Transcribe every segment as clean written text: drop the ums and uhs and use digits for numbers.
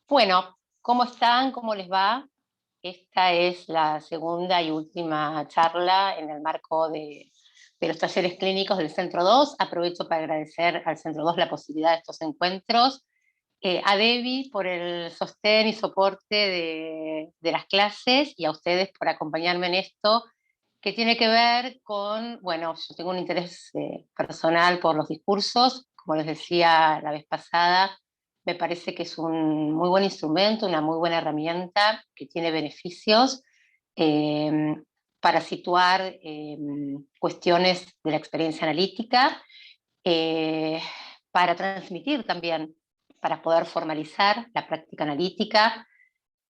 Bueno, ¿cómo están? ¿Cómo les va? Esta es la segunda y última charla en el marco de los talleres clínicos del Centro 2. Aprovecho para agradecer al Centro 2 la posibilidad de estos encuentros, a Debbie por el sostén y soporte de las clases y a ustedes por acompañarme en esto, que tiene que ver con, bueno, yo tengo un interés personal por los discursos, como les decía la vez pasada. Me parece que es un muy buen instrumento, una muy buena herramienta que tiene beneficios eh, para situar cuestiones de la experiencia analítica, eh, para transmitir también, para poder formalizar la práctica analítica,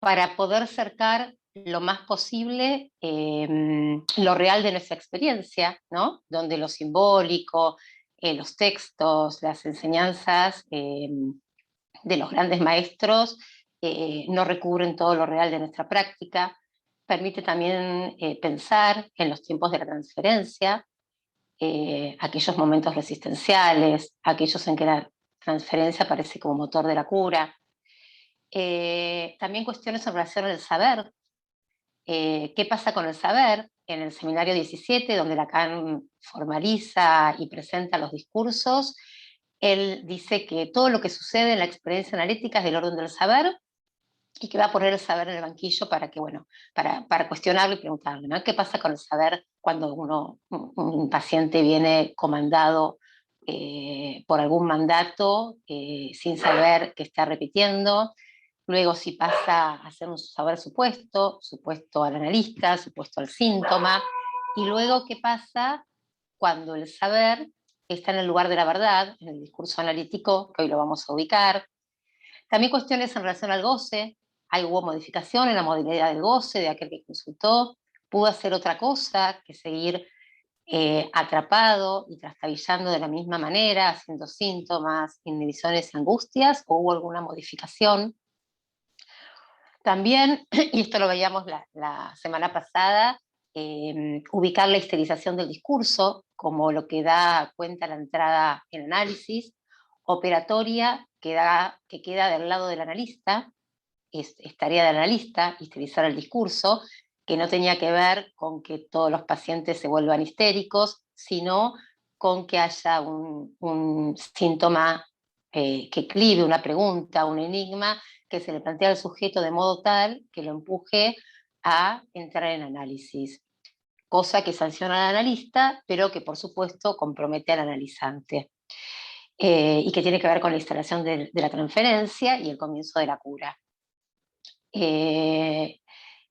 para poder acercar lo más posible lo real de nuestra experiencia, ¿no? Donde lo simbólico, los textos, las enseñanzas de los grandes maestros no recubren todo lo real de nuestra práctica. Permite también pensar en los tiempos de la transferencia, aquellos momentos resistenciales, aquellos en que la transferencia aparece como motor de la cura. También cuestiones en relación al saber. ¿Qué pasa con el saber? En el seminario 17, donde Lacan formaliza y presenta los discursos, él dice que todo lo que sucede en la experiencia analítica es del orden del saber y que va a poner el saber en el banquillo para que, bueno, para cuestionarlo y preguntarle, ¿no? ¿Qué pasa con el saber cuando un paciente viene comandado por algún mandato sin saber que está repitiendo? Luego si pasa a ser un saber supuesto, supuesto al analista, supuesto al síntoma, y luego qué pasa cuando el saber está en el lugar de la verdad, en el discurso analítico, que hoy lo vamos a ubicar. También cuestiones en relación al goce. Hubo modificación en la modalidad del goce de aquel que consultó. Pudo hacer otra cosa que seguir atrapado y trastabillando de la misma manera, haciendo síntomas, inhibiciones y angustias, o hubo alguna modificación. También, y esto lo veíamos la semana pasada, ubicar la histerización del discurso como lo que da cuenta la entrada en análisis, operatoria que queda del lado del analista, es tarea del analista histerizar el discurso, que no tenía que ver con que todos los pacientes se vuelvan histéricos, sino con que haya un síntoma que clive una pregunta, un enigma, que se le plantea al sujeto de modo tal que lo empuje a entrar en análisis. Cosa que sanciona al analista, pero que por supuesto compromete al analizante. Y que tiene que ver con la instalación de la transferencia y el comienzo de la cura. Eh,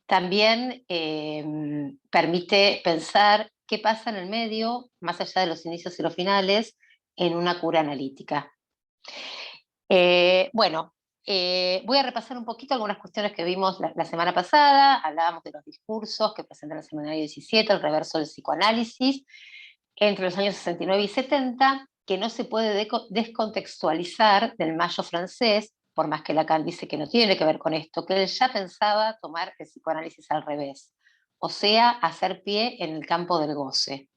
También permite pensar qué pasa en el medio, más allá de los inicios y los finales, en una cura analítica. Bueno, voy a repasar un poquito algunas cuestiones que vimos la semana pasada. Hablábamos de los discursos que presenta el seminario 17, el reverso del psicoanálisis, entre los años 69 y 70, que no se puede descontextualizar del Mayo francés, por más que Lacan dice que no tiene que ver con esto, que él ya pensaba tomar el psicoanálisis al revés, o sea, hacer pie en el campo del goce,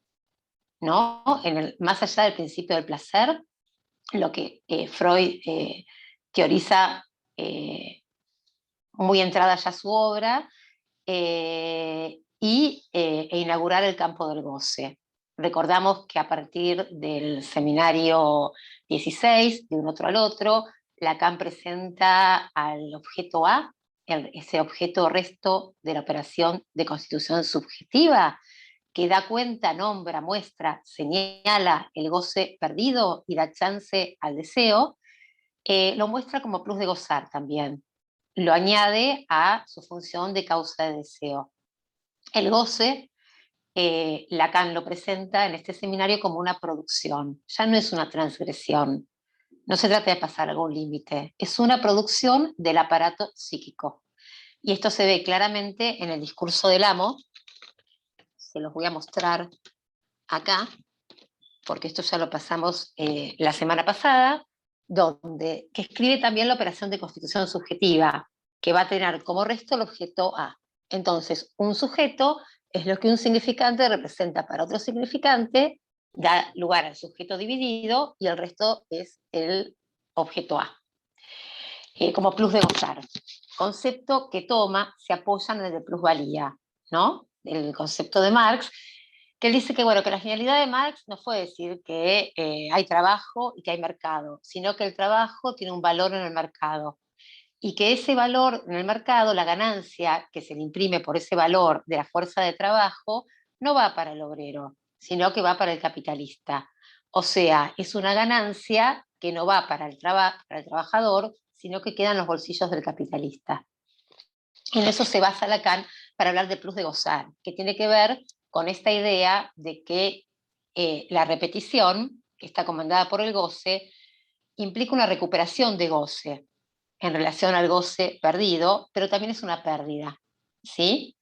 ¿no? Más allá del principio del placer, lo que Freud teoriza muy entrada ya su obra, e inaugurar el campo del goce. Recordamos que a partir del seminario 16, de un otro al otro, Lacan presenta al objeto A, ese objeto resto de la operación de constitución subjetiva, que da cuenta, nombra, muestra, señala el goce perdido y da chance al deseo. Lo muestra como plus de gozar también. Lo añade a su función de causa de deseo. El goce, Lacan lo presenta en este seminario como una producción, ya no es una transgresión, no se trata de pasar algún límite, es una producción del aparato psíquico. Y esto se ve claramente en el discurso del amo, se los voy a mostrar acá, porque esto ya lo pasamos la semana pasada, que escribe también la operación de constitución subjetiva, que va a tener como resto el objeto A. Entonces, un sujeto es lo que un significante representa para otro significante, da lugar al sujeto dividido y el resto es el objeto A. como plus de gozar. Concepto que se apoyan en el de plusvalía, ¿no? El concepto de Marx, que él dice que, bueno, que la genialidad de Marx no fue decir que hay trabajo y que hay mercado, sino que el trabajo tiene un valor en el mercado y que ese valor en el mercado, la ganancia que se le imprime por ese valor de la fuerza de trabajo, no va para el obrero, sino que va para el capitalista. O sea, es una ganancia que no va para para el trabajador, sino que queda en los bolsillos del capitalista. En eso se basa Lacan para hablar de plus de gozar, que tiene que ver con esta idea de que la repetición, que está comandada por el goce, implica una recuperación de goce en relación al goce perdido, pero también es una pérdida, ¿sí?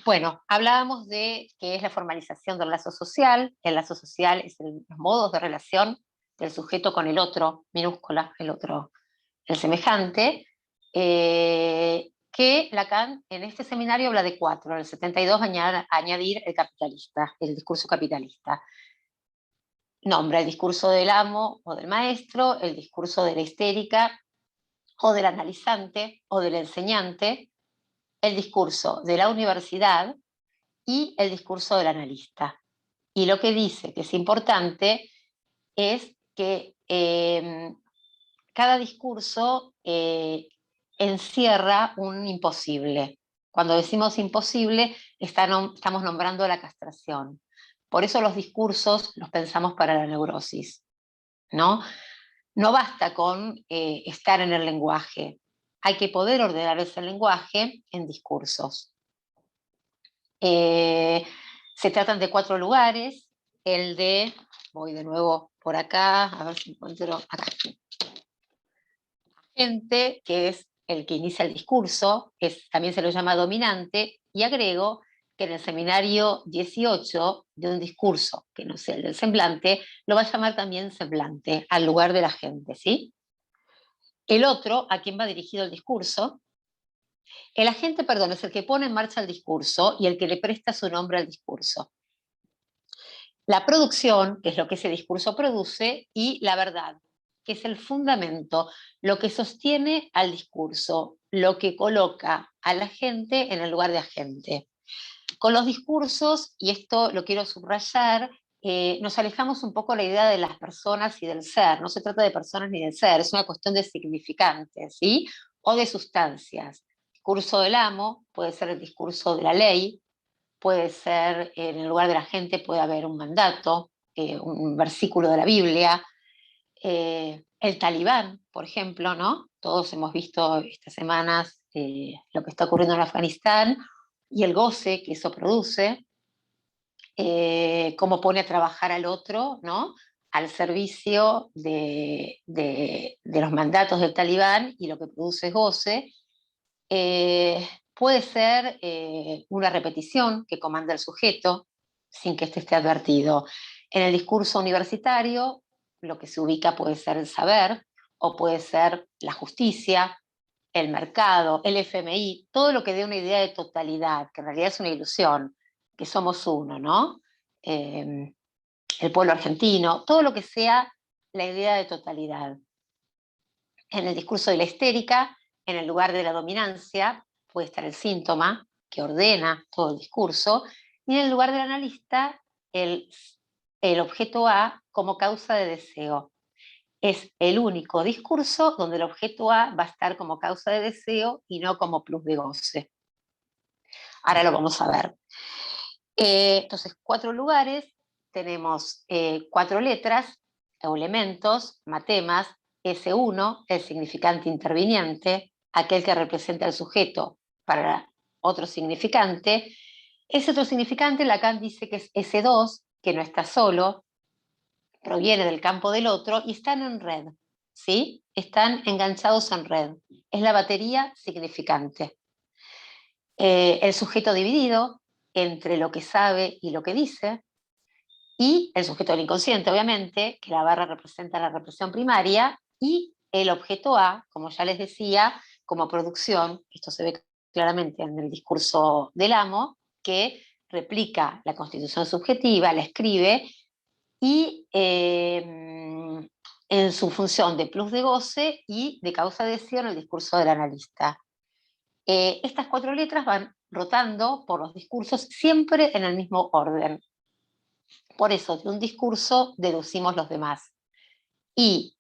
Bueno, hablábamos de qué es la formalización del lazo social. El lazo social es los modos de relación del sujeto con el otro, minúscula, el otro, el semejante, que Lacan en este seminario habla de 4, en el 72 añadir el capitalista, el discurso capitalista. Nombra el discurso del amo o del maestro, el discurso de la histérica o del analizante o del enseñante, el discurso de la universidad y el discurso del analista. Y lo que dice que es importante es que cada discurso encierra un imposible. Cuando decimos imposible, estamos nombrando la castración. Por eso los discursos los pensamos para la neurosis, ¿no? No basta con estar en el lenguaje, hay que poder ordenar ese lenguaje en discursos. Se tratan de 4 lugares, el de, voy de nuevo por acá, a ver si encuentro acá. Agente, que es el que inicia el discurso, también se lo llama dominante, y agrego que en el seminario 18 de un discurso, que no sea el del semblante, lo va a llamar también semblante, al lugar de la gente, ¿sí? El otro, a quien va dirigido el discurso, el agente, perdón, es el que pone en marcha el discurso y el que le presta su nombre al discurso. La producción, que es lo que ese discurso produce, y la verdad, que es el fundamento, lo que sostiene al discurso, lo que coloca a la gente en el lugar de agente. Con los discursos, y esto lo quiero subrayar, nos alejamos un poco de la idea de las personas y del ser. No se trata de personas ni de ser, es una cuestión de significantes, ¿sí? O de sustancias. El discurso del amo puede ser el discurso de la ley, puede ser, en el lugar de la gente puede haber un mandato, un versículo de la Biblia, el talibán, por ejemplo, ¿no? Todos hemos visto estas semanas lo que está ocurriendo en Afganistán y el goce que eso produce, cómo pone a trabajar al otro, ¿no? Al servicio de los mandatos del talibán y lo que produce es goce. Puede ser una repetición que comanda el sujeto sin que éste esté advertido. En el discurso universitario, lo que se ubica puede ser el saber o puede ser la justicia, el mercado, el FMI, todo lo que dé una idea de totalidad, que en realidad es una ilusión, que somos uno, ¿no? Eh, el pueblo argentino, todo lo que sea la idea de totalidad. En el discurso de la histérica, en el lugar de la dominancia, puede estar el síntoma que ordena todo el discurso, y en el lugar del analista, el objeto A como causa de deseo. Es el único discurso donde el objeto A va a estar como causa de deseo y no como plus de goce. Ahora lo vamos a ver. Entonces, 4 lugares, tenemos 4 letras o elementos, matemas, S1, el significante interviniente, aquel que representa al sujeto para otro significante. Ese otro significante, Lacan dice que es S2, que no está solo, proviene del campo del otro y están en red, ¿sí? Están enganchados en red. Es la batería significante. El sujeto dividido entre lo que sabe y lo que dice, y el sujeto del inconsciente, obviamente, que la barra representa la represión primaria, y el objeto A, como ya les decía, como producción, esto se ve claramente en el discurso del amo, que replica la constitución subjetiva, la escribe, y en su función de plus de goce y de causa de deseo en el discurso del analista. Estas 4 letras van rotando por los discursos siempre en el mismo orden. Por eso, de un discurso deducimos los demás. Y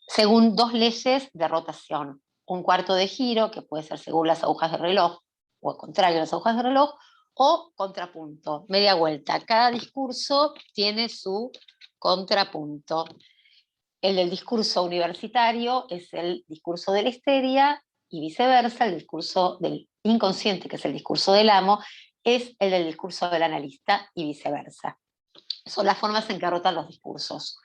según 2 leyes de rotación, un cuarto de giro, que puede ser según las agujas del reloj, o al contrario las agujas del reloj, o contrapunto, media vuelta. Cada discurso tiene su contrapunto. El del discurso universitario es el discurso de la histeria y viceversa, el discurso del inconsciente, que es el discurso del amo, es el del discurso del analista y viceversa. Son las formas en que rotan los discursos.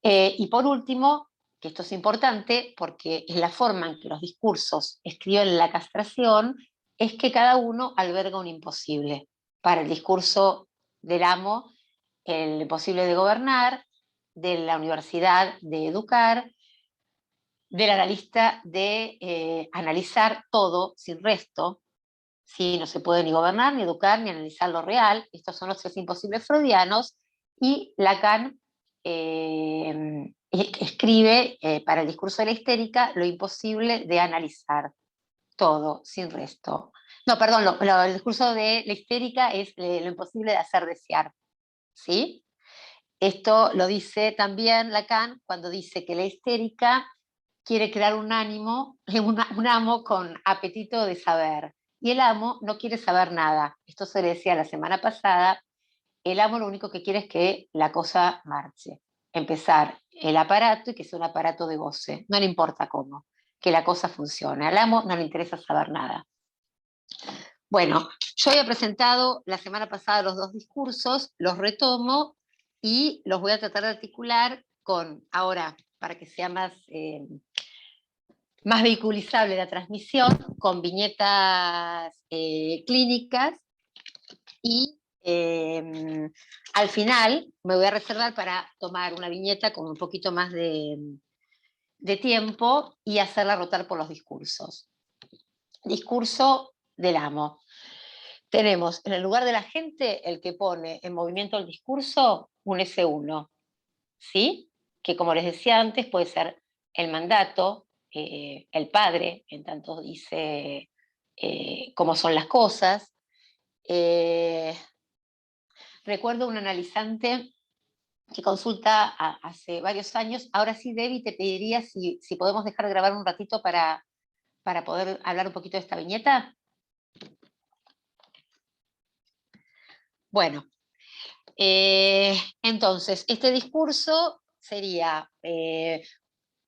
Y por último, que esto es importante porque es la forma en que los discursos escriben la castración, es que cada uno alberga un imposible. Para el discurso del amo, el imposible de gobernar, de la universidad de educar, del analista de analizar todo sin resto. ¿Sí? No se puede ni gobernar, ni educar, ni analizar lo real. Estos son los 3 imposibles freudianos. Y Lacan escribe para el discurso de la histérica lo imposible de analizar todo, sin resto. No, perdón, el discurso de la histérica es lo imposible de hacer desear. ¿Sí? Esto lo dice también Lacan cuando dice que la histérica quiere crear un amo con apetito de saber. Y el amo no quiere saber nada. Esto se le decía la semana pasada. El amo lo único que quiere es que la cosa marche. Empezar el aparato y que sea un aparato de goce. No le importa cómo, que la cosa funcione. Al amo no le interesa saber nada. Bueno, yo había presentado la semana pasada los 2 discursos, los retomo y los voy a tratar de articular con, ahora, para que sea más vehiculizable la transmisión, con viñetas clínicas y al final me voy a reservar para tomar una viñeta con un poquito más de tiempo y hacerla rotar por los discursos. Discurso del amo. Tenemos en el lugar de la gente el que pone en movimiento el discurso un S1, ¿sí? Que como les decía antes puede ser el mandato, el padre, en tanto dice cómo son las cosas. Recuerdo un analizante que consulta hace varios años. Ahora sí, Debbie, te pediría si podemos dejar de grabar un ratito para poder hablar un poquito de esta viñeta. Bueno, entonces, este discurso sería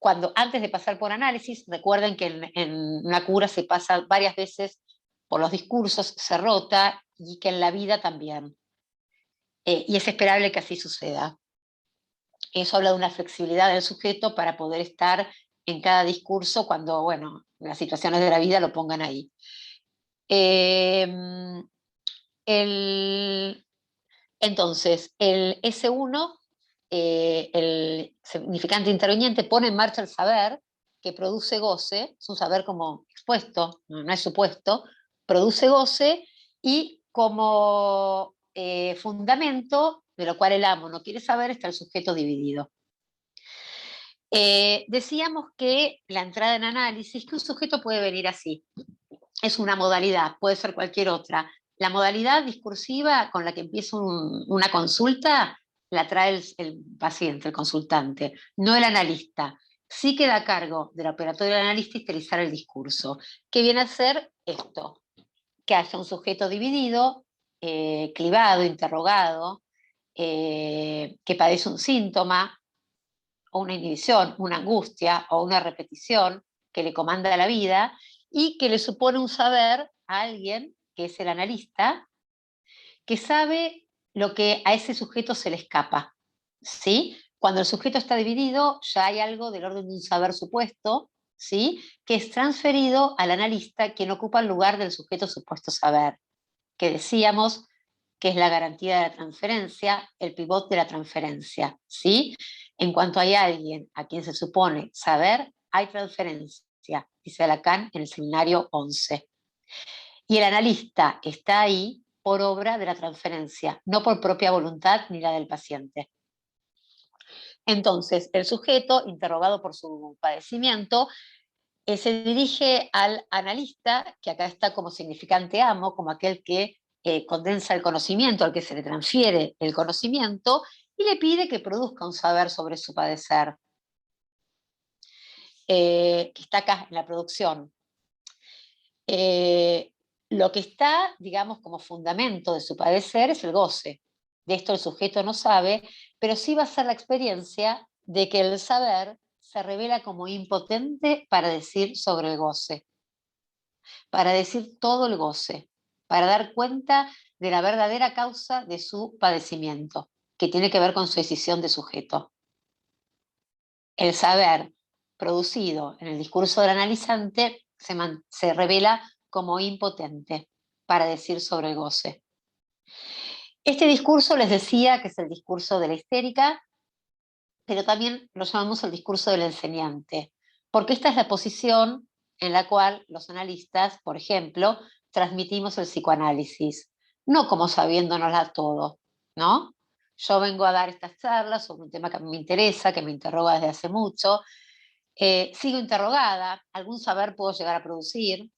cuando antes de pasar por análisis, recuerden que en una cura se pasa varias veces por los discursos, se rota y que en la vida también. Y es esperable que así suceda. Eso habla de una flexibilidad del sujeto para poder estar en cada discurso cuando, bueno, las situaciones de la vida lo pongan ahí. Entonces, el S1, el significante interviniente, pone en marcha el saber que produce goce, es un saber como expuesto, no es supuesto, produce goce y como fundamento, de lo cual el amo no quiere saber, está el sujeto dividido. Decíamos que la entrada en análisis, que un sujeto puede venir así, es una modalidad, puede ser cualquier otra. La modalidad discursiva con la que empieza una consulta la trae el paciente, el consultante, no el analista. Sí queda a cargo del operatorio del analista histerizar el discurso, que viene a ser esto, que haya un sujeto dividido, clivado, interrogado, que padece un síntoma, o una inhibición, una angustia o una repetición que le comanda la vida y que le supone un saber a alguien, que es el analista, que sabe lo que a ese sujeto se le escapa. ¿Sí? Cuando el sujeto está dividido, ya hay algo del orden de un saber supuesto, ¿sí? Que es transferido al analista, quien ocupa el lugar del sujeto supuesto saber, que decíamos que es la garantía de la transferencia, el pivot de la transferencia, ¿sí? En cuanto hay alguien a quien se supone saber, hay transferencia, dice Lacan en el seminario 11. Y el analista está ahí por obra de la transferencia, no por propia voluntad ni la del paciente. Entonces, el sujeto, interrogado por su padecimiento, se dirige al analista, que acá está como significante amo, como aquel que condensa el conocimiento, al que se le transfiere el conocimiento, y le pide que produzca un saber sobre su padecer, que está acá en la producción. Lo que está, digamos, como fundamento de su padecer es el goce. De esto el sujeto no sabe, pero sí va a ser la experiencia de que el saber se revela como impotente para decir sobre el goce, para decir todo el goce, para dar cuenta de la verdadera causa de su padecimiento, que tiene que ver con su decisión de sujeto. El saber producido en el discurso del analizante se revela como impotente para decir sobre el goce. Este discurso les decía que es el discurso de la histérica, pero también lo llamamos el discurso del enseñante, porque esta es la posición en la cual los analistas, por ejemplo, transmitimos el psicoanálisis, no como sabiéndonosla todo, ¿no? Yo vengo a dar estas charlas sobre un tema que a mí me interesa, que me interroga desde hace mucho, sigo interrogada, algún saber puedo llegar a producir,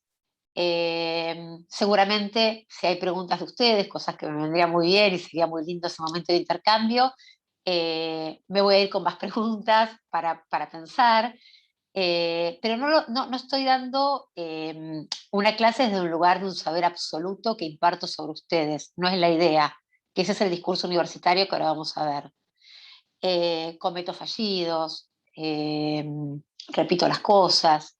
seguramente si hay preguntas de ustedes, cosas que me vendrían muy bien y sería muy lindo ese momento de intercambio, me voy a ir con más preguntas para pensar, pero no estoy dando una clase desde un lugar de un saber absoluto que imparto sobre ustedes, no es la idea, que ese es el discurso universitario que ahora vamos a ver. Cometo fallidos, repito las cosas.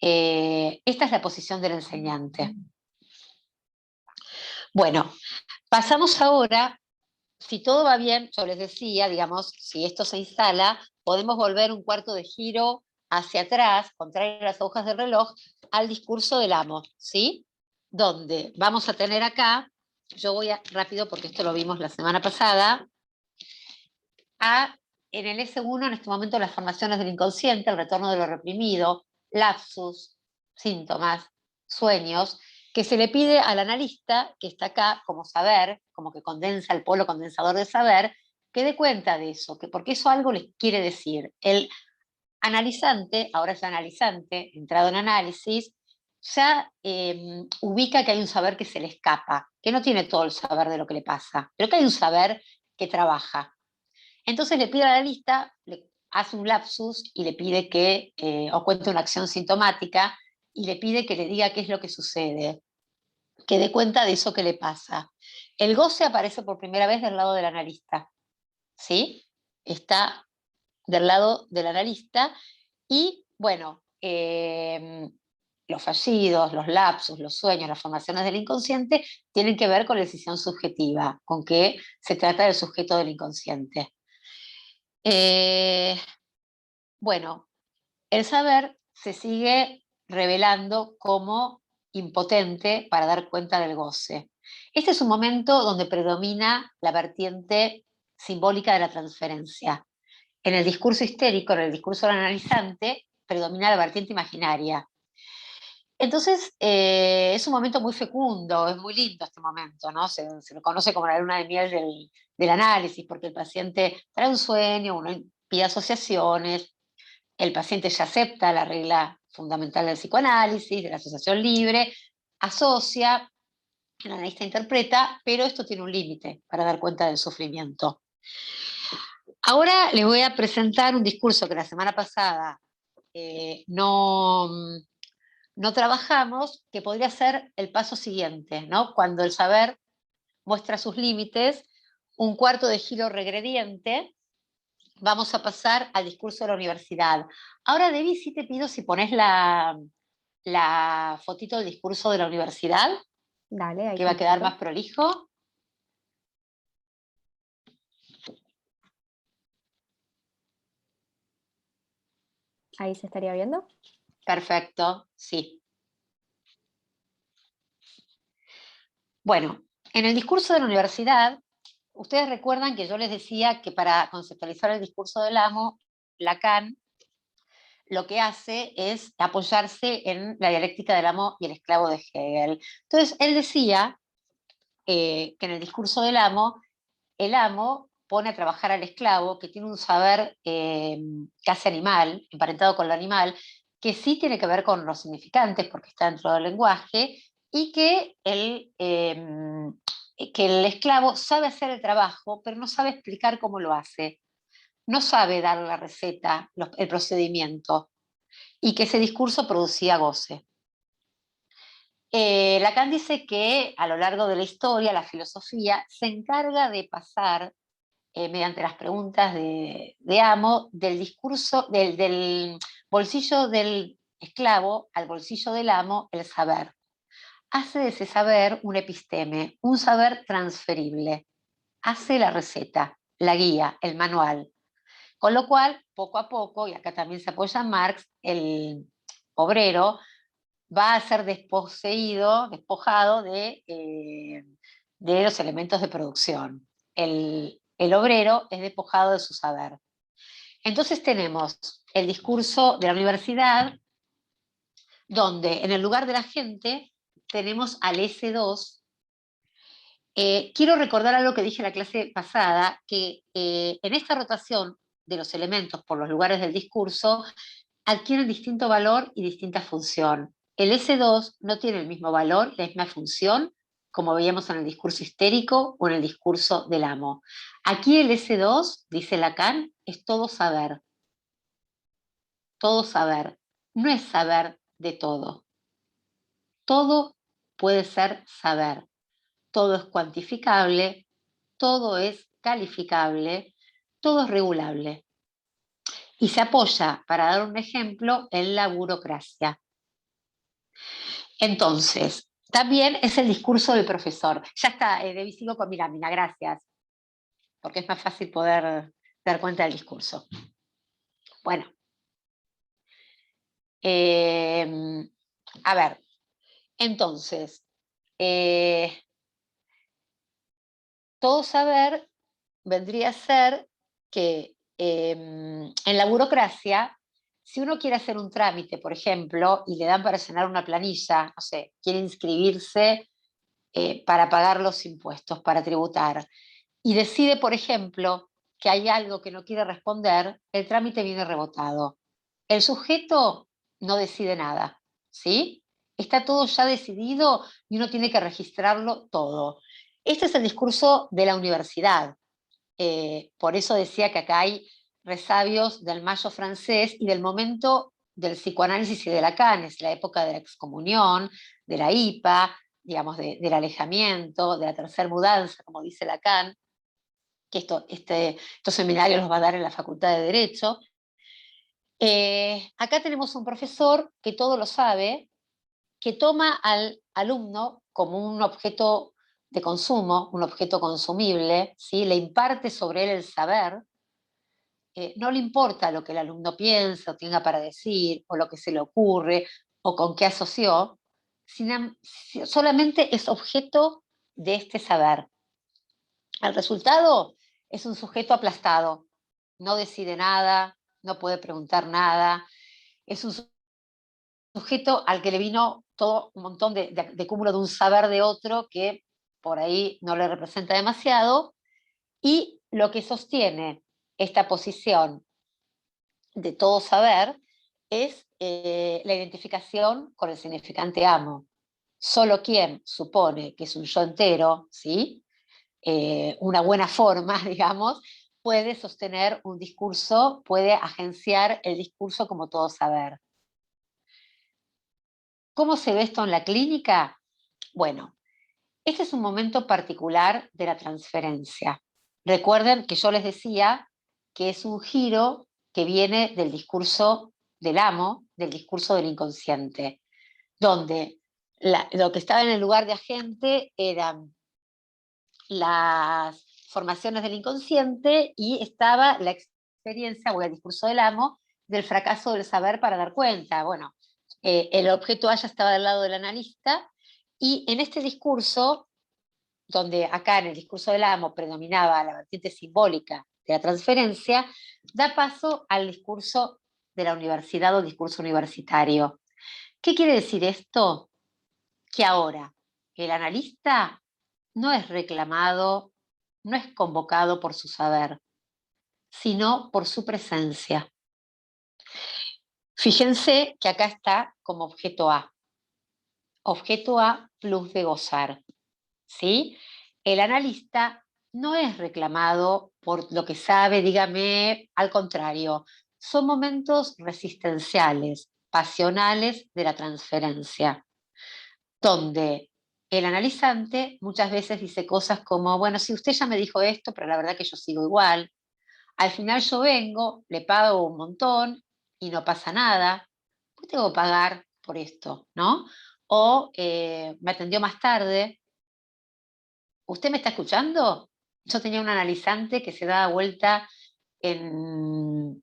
Esta es la posición del enseñante. Bueno, pasamos ahora, si todo va bien, yo les decía, digamos, si esto se instala, podemos volver un cuarto de giro hacia atrás, contrario a las agujas del reloj, al discurso del amo, ¿sí? Donde vamos a tener acá, yo voy rápido porque esto lo vimos la semana pasada, en el S1 en este momento las formaciones del inconsciente, el retorno de lo reprimido, lapsus, síntomas, sueños, que se le pide al analista, que está acá como saber, como que condensa el polo condensador de saber, que dé cuenta de eso, que porque eso algo les quiere decir. El analizante, ahora es analizante, entrado en análisis, ya ubica que hay un saber que se le escapa, que no tiene todo el saber de lo que le pasa, pero que hay un saber que trabaja. Entonces le pide a la lista, le hace un lapsus y le pide que, o cuente una acción sintomática, y le pide que le diga qué es lo que sucede, que dé cuenta de eso que le pasa. El goce aparece por primera vez del lado del analista, ¿sí? Está del lado del analista y, bueno, los fallidos, los lapsus, los sueños, las formaciones del inconsciente tienen que ver con la decisión subjetiva, con que se trata del sujeto del inconsciente. Bueno, el saber se sigue revelando como impotente para dar cuenta del goce. Este es un momento donde predomina la vertiente simbólica de la transferencia. En el discurso histérico, en el discurso del analizante, predomina la vertiente imaginaria. Entonces, es un momento muy fecundo, es muy lindo este momento, ¿no? Se lo conoce como la luna de miel del análisis, porque el paciente trae un sueño, uno pide asociaciones, el paciente ya acepta la regla fundamental del psicoanálisis, de la asociación libre, asocia, el analista interpreta, pero esto tiene un límite para dar cuenta del sufrimiento. Ahora les voy a presentar un discurso que la semana pasada no trabajamos, que podría ser el paso siguiente, ¿no? Cuando el saber muestra sus límites, un cuarto de giro regrediente, vamos a pasar al discurso de la universidad. Ahora, Debbie, sí te pido si pones la fotito del discurso de la universidad, Dale, ahí que va a quedar comparto. más prolijo. Ahí se estaría viendo. Perfecto, sí. Bueno, en el discurso de la universidad, ustedes recuerdan que yo les decía que para conceptualizar el discurso del amo, Lacan lo que hace es apoyarse en la dialéctica del amo y el esclavo de Hegel. Entonces, él decía que en el discurso del amo, el amo pone a trabajar al esclavo, que tiene un saber casi animal, emparentado con lo animal, que sí tiene que ver con los significantes, porque está dentro del lenguaje, y que el esclavo sabe hacer el trabajo, pero no sabe explicar cómo lo hace. No sabe dar la receta, el procedimiento, y que ese discurso producía goce. Lacan dice que a lo largo de la historia, la filosofía se encarga de pasar, mediante las preguntas de Amo, del discurso, del bolsillo del esclavo al bolsillo del amo, el saber. Hace de ese saber un episteme, un saber transferible. Hace la receta, la guía, el manual. Con lo cual, poco a poco, y acá también se apoya Marx, el obrero va a ser despojado de los elementos de producción. El obrero es despojado de su saber. Entonces tenemos el discurso de la universidad, donde en el lugar de la gente tenemos al S2. Quiero recordar algo que dije en la clase pasada, que en esta rotación de los elementos por los lugares del discurso adquieren distinto valor y distinta función. El S2 no tiene el mismo valor, la misma función, como veíamos en el discurso histérico o en el discurso del amo. Aquí el S2, dice Lacan, es todo saber. Todo saber. No es saber de todo. Todo puede ser saber. Todo es cuantificable, todo es calificable, todo es regulable. Y se apoya, para dar un ejemplo, en la burocracia. Entonces, también es el discurso del profesor. Ya está, sigo con mi lámina, gracias, porque es más fácil poder dar cuenta del discurso. Bueno, a ver, entonces, todo saber vendría a ser que en la burocracia, si uno quiere hacer un trámite, por ejemplo, y le dan para llenar una planilla, no sé, quiere inscribirse para pagar los impuestos, para tributar, y decide, por ejemplo, que hay algo que no quiere responder, el trámite viene rebotado. El sujeto no decide nada, ¿sí? Está todo ya decidido y uno tiene que registrarlo todo. Este es el discurso de la universidad. Por eso decía que acá hay resabios del Mayo francés y del momento del psicoanálisis y de Lacan, es la época de la excomunión, de la IPA, digamos, del alejamiento, de la tercera mudanza, como dice Lacan, que estos seminarios los va a dar en la Facultad de Derecho. Acá tenemos un profesor que todo lo sabe, que toma al alumno como un objeto de consumo, un objeto consumible, ¿sí? Le imparte sobre él el saber, no le importa lo que el alumno piensa o tenga para decir, o lo que se le ocurre, o con qué asoció, solamente es objeto de este saber. El resultado es un sujeto aplastado, no decide nada, no puede preguntar nada, es un sujeto al que le vino todo un montón de cúmulo de un saber de otro que por ahí no le representa demasiado, y lo que sostiene esta posición de todo saber es la identificación con el significante amo. Solo quien supone que es un yo entero, ¿sí? Una buena forma, digamos, puede sostener un discurso, puede agenciar el discurso como todo saber. ¿Cómo se ve esto en la clínica? Bueno, este es un momento particular de la transferencia. Recuerden que yo les decía que es un giro que viene del discurso del amo, del discurso del inconsciente, donde lo que estaba en el lugar de agente eran las formaciones del inconsciente y estaba la experiencia o el discurso del amo del fracaso del saber para dar cuenta. Bueno, el objeto A ya estaba del lado del analista y en este discurso, donde acá en el discurso del amo predominaba la vertiente simbólica de la transferencia, da paso al discurso de la universidad o discurso universitario. ¿Qué quiere decir esto? Que ahora el analista no es reclamado no es convocado por su saber, sino por su presencia. Fíjense que acá está como objeto A. Objeto A plus de gozar. ¿Sí? El analista no es reclamado por lo que sabe, dígame, al contrario, son momentos resistenciales, pasionales de la transferencia, donde el analizante muchas veces dice cosas como, bueno, si usted ya me dijo esto, pero la verdad que yo sigo igual, al final yo vengo, le pago un montón y no pasa nada, ¿por qué tengo que pagar por esto? ¿No? O me atendió más tarde. ¿Usted me está escuchando? Yo tenía un analizante que se daba vuelta en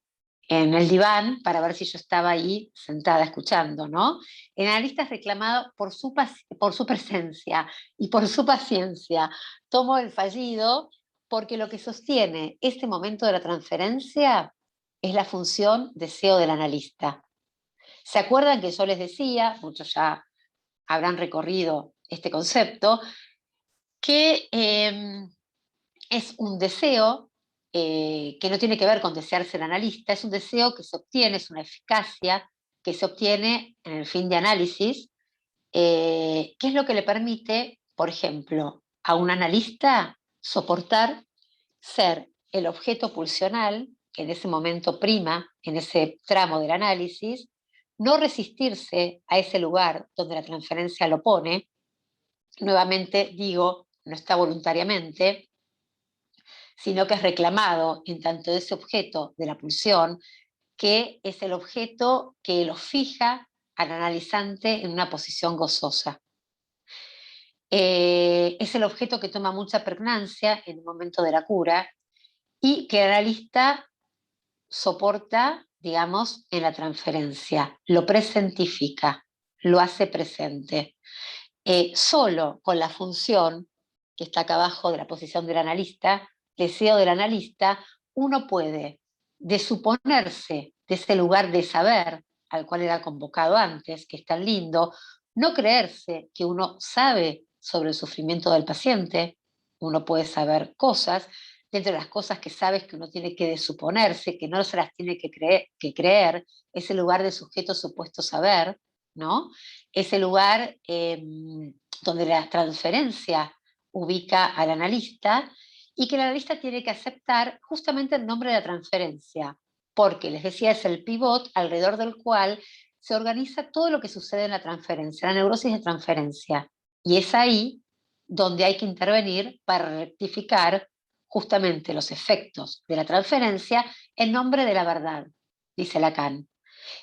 el diván para ver si yo estaba ahí sentada escuchando, ¿no? El analista es reclamado por su presencia y por su paciencia. Tomo el fallido porque lo que sostiene este momento de la transferencia es la función deseo del analista. ¿Se acuerdan que yo les decía, muchos ya habrán recorrido este concepto, que es un deseo que no tiene que ver con desear ser analista, es un deseo que se obtiene, es una eficacia que se obtiene en el fin de análisis, que es lo que le permite, por ejemplo, a un analista soportar ser el objeto pulsional, que en ese momento prima, en ese tramo del análisis, no resistirse a ese lugar donde la transferencia lo pone, nuevamente digo, no está voluntariamente, sino que es reclamado en tanto ese objeto de la pulsión, que es el objeto que lo fija al analizante en una posición gozosa. Es el objeto que toma mucha pregnancia en el momento de la cura y que el analista soporta, digamos, en la transferencia, lo presentifica, lo hace presente. Solo con la función que está acá abajo de la posición del analista, deseo del analista, uno puede desuponerse de ese lugar de saber al cual era convocado antes, que es tan lindo, no creerse que uno sabe sobre el sufrimiento del paciente, uno puede saber cosas, dentro de las cosas que sabes que uno tiene que desuponerse, que no se las tiene que creer, ese lugar de sujeto supuesto saber, ¿no? Ese lugar donde la transferencia ubica al analista y que el analista tiene que aceptar justamente el nombre de la transferencia, porque les decía, es el pivot alrededor del cual se organiza todo lo que sucede en la transferencia, la neurosis de transferencia. Y es ahí donde hay que intervenir para rectificar justamente los efectos de la transferencia en nombre de la verdad, dice Lacan.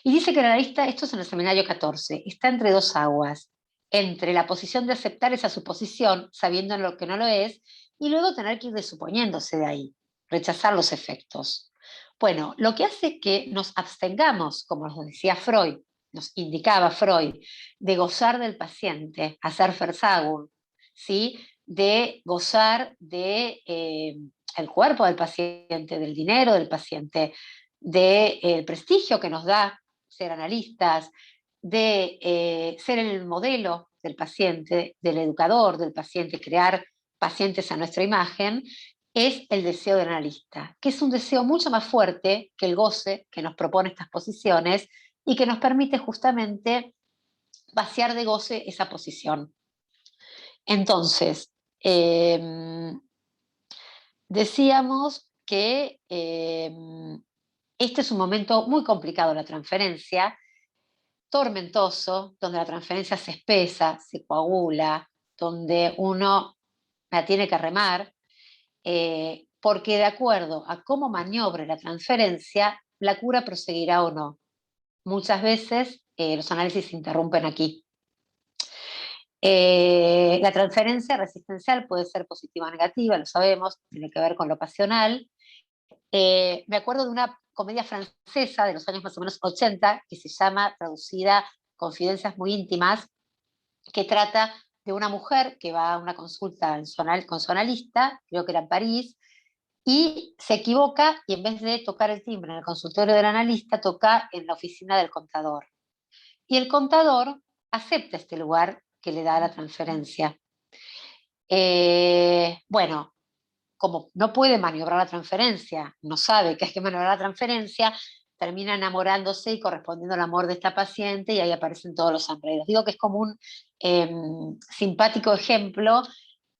Y dice que el analista, esto es en el seminario 14, está entre dos aguas, entre la posición de aceptar esa suposición, sabiendo lo que no lo es, y luego tener que ir desuponiéndose de ahí, rechazar los efectos. Bueno, lo que hace que nos abstengamos, como nos decía Freud, nos indicaba Freud, de gozar del paciente, hacer Versagung, ¿sí? De gozar de, el cuerpo del paciente, del dinero del paciente, del prestigio que nos da ser analistas, de ser el modelo del paciente, del educador del paciente, crear pacientes a nuestra imagen, es el deseo del analista, que es un deseo mucho más fuerte que el goce que nos propone estas posiciones y que nos permite justamente vaciar de goce esa posición. Entonces, decíamos que este es un momento muy complicado, la transferencia, tormentoso, donde la transferencia se espesa, se coagula, donde uno la tiene que remar, porque de acuerdo a cómo maniobre la transferencia, la cura proseguirá o no. Muchas veces los análisis se interrumpen aquí. La transferencia resistencial puede ser positiva o negativa, lo sabemos, tiene que ver con lo pasional. Me acuerdo de una comedia francesa de los años más o menos 80 que se llama, traducida, Confidencias muy íntimas, que trata de una mujer que va a una consulta con su analista, creo que era en París, y se equivoca y en vez de tocar el timbre en el consultorio del analista, toca en la oficina del contador. Y el contador acepta este lugar que le da la transferencia. Bueno, como no puede maniobrar la transferencia, no sabe que hay que maniobrar la transferencia, termina enamorándose y correspondiendo al amor de esta paciente y ahí aparecen todos los enredos. Digo que es como un simpático ejemplo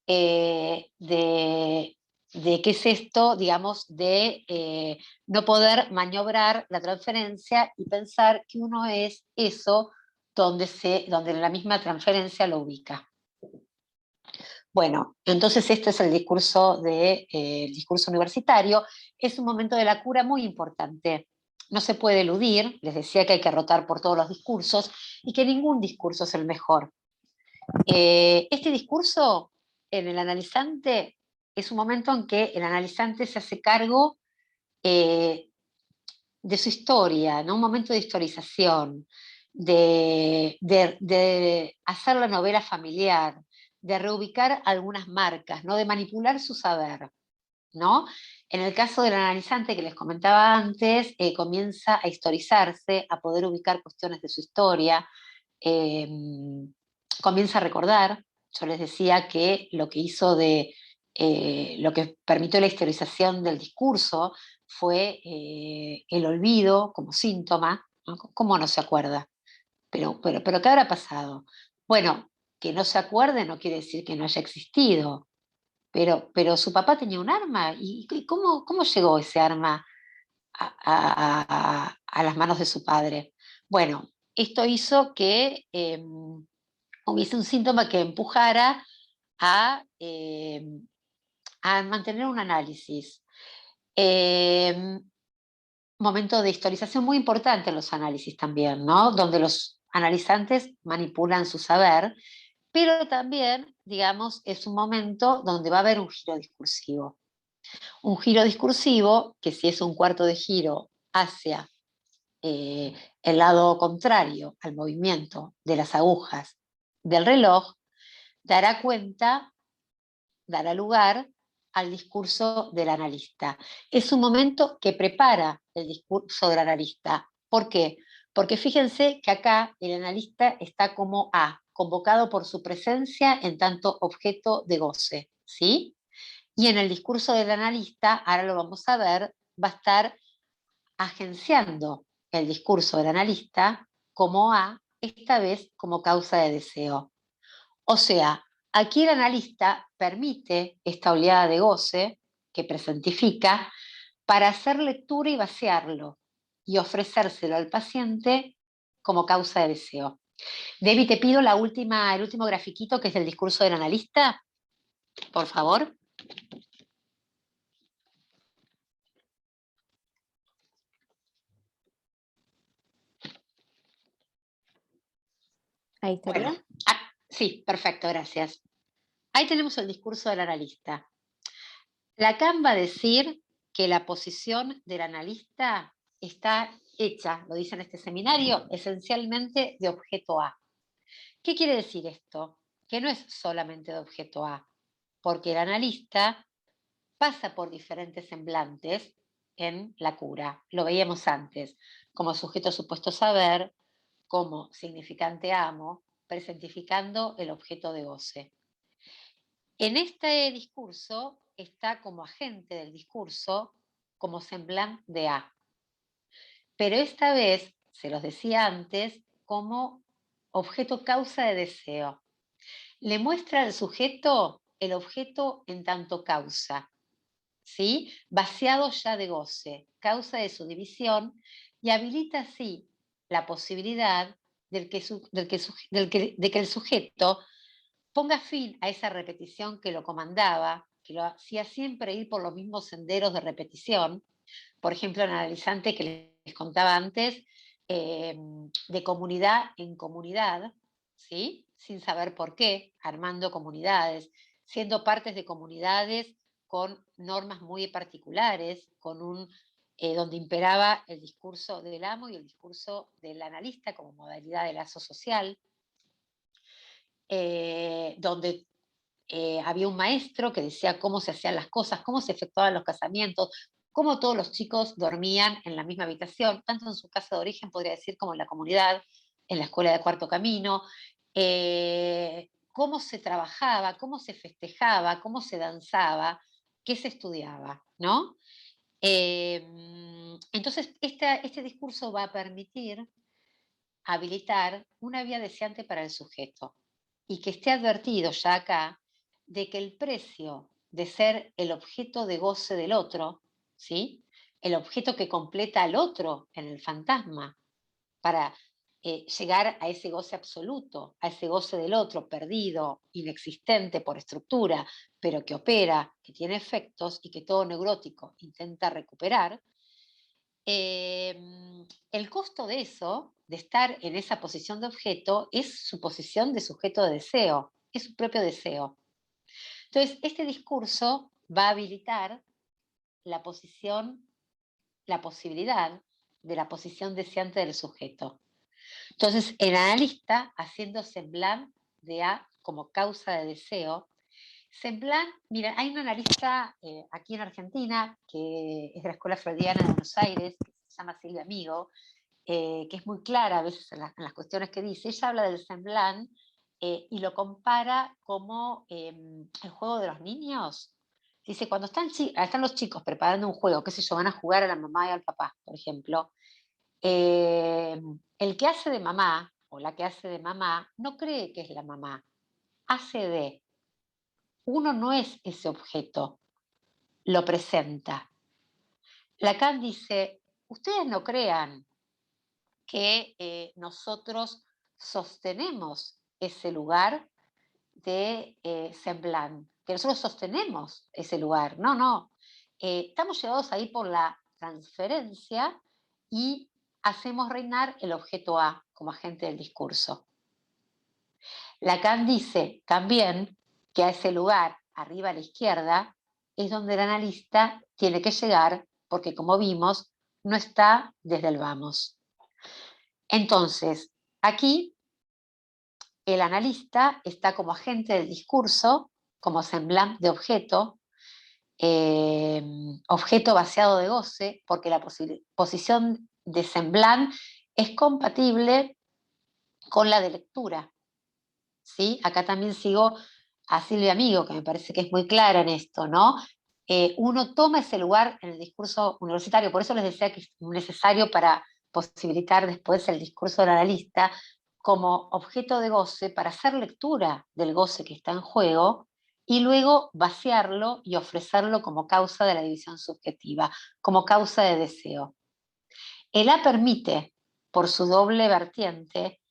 de qué es esto, digamos, de no poder maniobrar la transferencia y pensar que uno es eso donde la misma transferencia lo ubica. Bueno, entonces este es el discurso, el discurso universitario. Es un momento de la cura muy importante. No se puede eludir, les decía que hay que rotar por todos los discursos y que ningún discurso es el mejor. Este discurso en el analizante es un momento en que el analizante se hace cargo de su historia, ¿no? Un momento de historización, de hacer la novela familiar, de reubicar algunas marcas, ¿no? De manipular su saber, ¿no? En el caso del analizante que les comentaba antes, comienza a historizarse, a poder ubicar cuestiones de su historia, eh, comienza a recordar. Yo les decía que lo que hizo lo que permitió la historización del discurso fue el olvido como síntoma, ¿no? ¿Cómo no se acuerda? Pero ¿qué habrá pasado? Bueno, que no se acuerde no quiere decir que no haya existido, pero su papá tenía un arma, ¿y cómo llegó ese arma a las manos de su padre? Bueno, esto hizo que hubiese un síntoma que empujara a mantener un análisis. Eh, Momento de historización muy importante en los análisis también, ¿no? Donde los analizantes manipulan su saber, pero también, digamos, es un momento donde va a haber un giro discursivo. Un giro discursivo que si es un cuarto de giro hacia el lado contrario al movimiento de las agujas del reloj, dará cuenta, dará lugar al discurso del analista. Es un momento que prepara el discurso del analista. ¿Por qué? Porque fíjense que acá el analista está como A, convocado por su presencia en tanto objeto de goce, ¿sí? Y en el discurso del analista, ahora lo vamos a ver, va a estar agenciando el discurso del analista como A, esta vez como causa de deseo. O sea, aquí el analista permite esta oleada de goce que presentifica para hacer lectura y vaciarlo y ofrecérselo al paciente como causa de deseo. Debbie, te pido el último grafiquito que es el discurso del analista, por favor. Ahí estaría. Bueno, sí, perfecto, gracias. Ahí tenemos el discurso del analista. Lacan va a decir que la posición del analista está hecha, lo dice en este seminario, esencialmente de objeto A. ¿Qué quiere decir esto? Que no es solamente de objeto A, porque el analista pasa por diferentes semblantes en la cura. Lo veíamos antes, como sujeto supuesto saber, como significante amo, presentificando el objeto de goce. En este discurso está como agente del discurso, como semblante de A. Pero esta vez, se los decía antes, como objeto causa de deseo. Le muestra al sujeto el objeto en tanto causa, ¿sí? Vaciado ya de goce, causa de su división, y habilita así la posibilidad de que el sujeto ponga fin a esa repetición que lo comandaba, que lo hacía siempre ir por los mismos senderos de repetición. Por ejemplo, el analizante que les contaba antes, de comunidad en comunidad, ¿sí? Sin saber por qué, armando comunidades, siendo partes de comunidades con normas muy particulares, donde imperaba el discurso del amo y el discurso del analista como modalidad de lazo social, donde había un maestro que decía cómo se hacían las cosas, cómo se efectuaban los casamientos, cómo todos los chicos dormían en la misma habitación, tanto en su casa de origen, podría decir, como en la comunidad, en la escuela de Cuarto Camino, cómo se trabajaba, cómo se festejaba, cómo se danzaba, qué se estudiaba, ¿no? Entonces, este discurso va a permitir habilitar una vía deseante para el sujeto y que esté advertido ya acá de que el precio de ser el objeto de goce del otro, ¿sí? El objeto que completa al otro en el fantasma para llegar a ese goce absoluto, a ese goce del otro perdido, inexistente por estructura, pero que opera, que tiene efectos y que todo neurótico intenta recuperar. El costo de eso, de estar en esa posición de objeto, es su posición de sujeto de deseo, es su propio deseo. Entonces, este discurso va a habilitar la posibilidad de la posición deseante del sujeto. Entonces, el analista, haciendo semblant de A como causa de deseo, semblant, mira, hay una analista aquí en Argentina, que es de la Escuela Freudiana de Buenos Aires, que se llama Silvia Amigo, que es muy clara a veces en las cuestiones que dice. Ella habla del semblant y lo compara como el juego de los niños. Dice, cuando están los chicos preparando un juego, qué sé yo, van a jugar a la mamá y al papá, por ejemplo, el que hace de mamá o la que hace de mamá no cree que es la mamá, hace de. Uno no es ese objeto, lo presenta. Lacan dice, ustedes no crean que nosotros sostenemos ese lugar de semblant, que nosotros sostenemos ese lugar. No, no. Estamos llevados ahí por la transferencia y hacemos reinar el objeto A como agente del discurso. Lacan dice también que a ese lugar, arriba a la izquierda, es donde el analista tiene que llegar, porque como vimos, no está desde el vamos. Entonces, aquí el analista está como agente del discurso, como semblant de objeto, objeto vaciado de goce, porque la posición de semblant es compatible con la de lectura. ¿Sí? Acá también sigo a Silvia Amigo, que me parece que es muy clara en esto, ¿no? Uno toma ese lugar en el discurso universitario, por eso les decía que es necesario para posibilitar después el discurso del analista como objeto de goce para hacer lectura del goce que está en juego y luego vaciarlo y ofrecerlo como causa de la división subjetiva, como causa de deseo. El A permite, por su doble vertiente,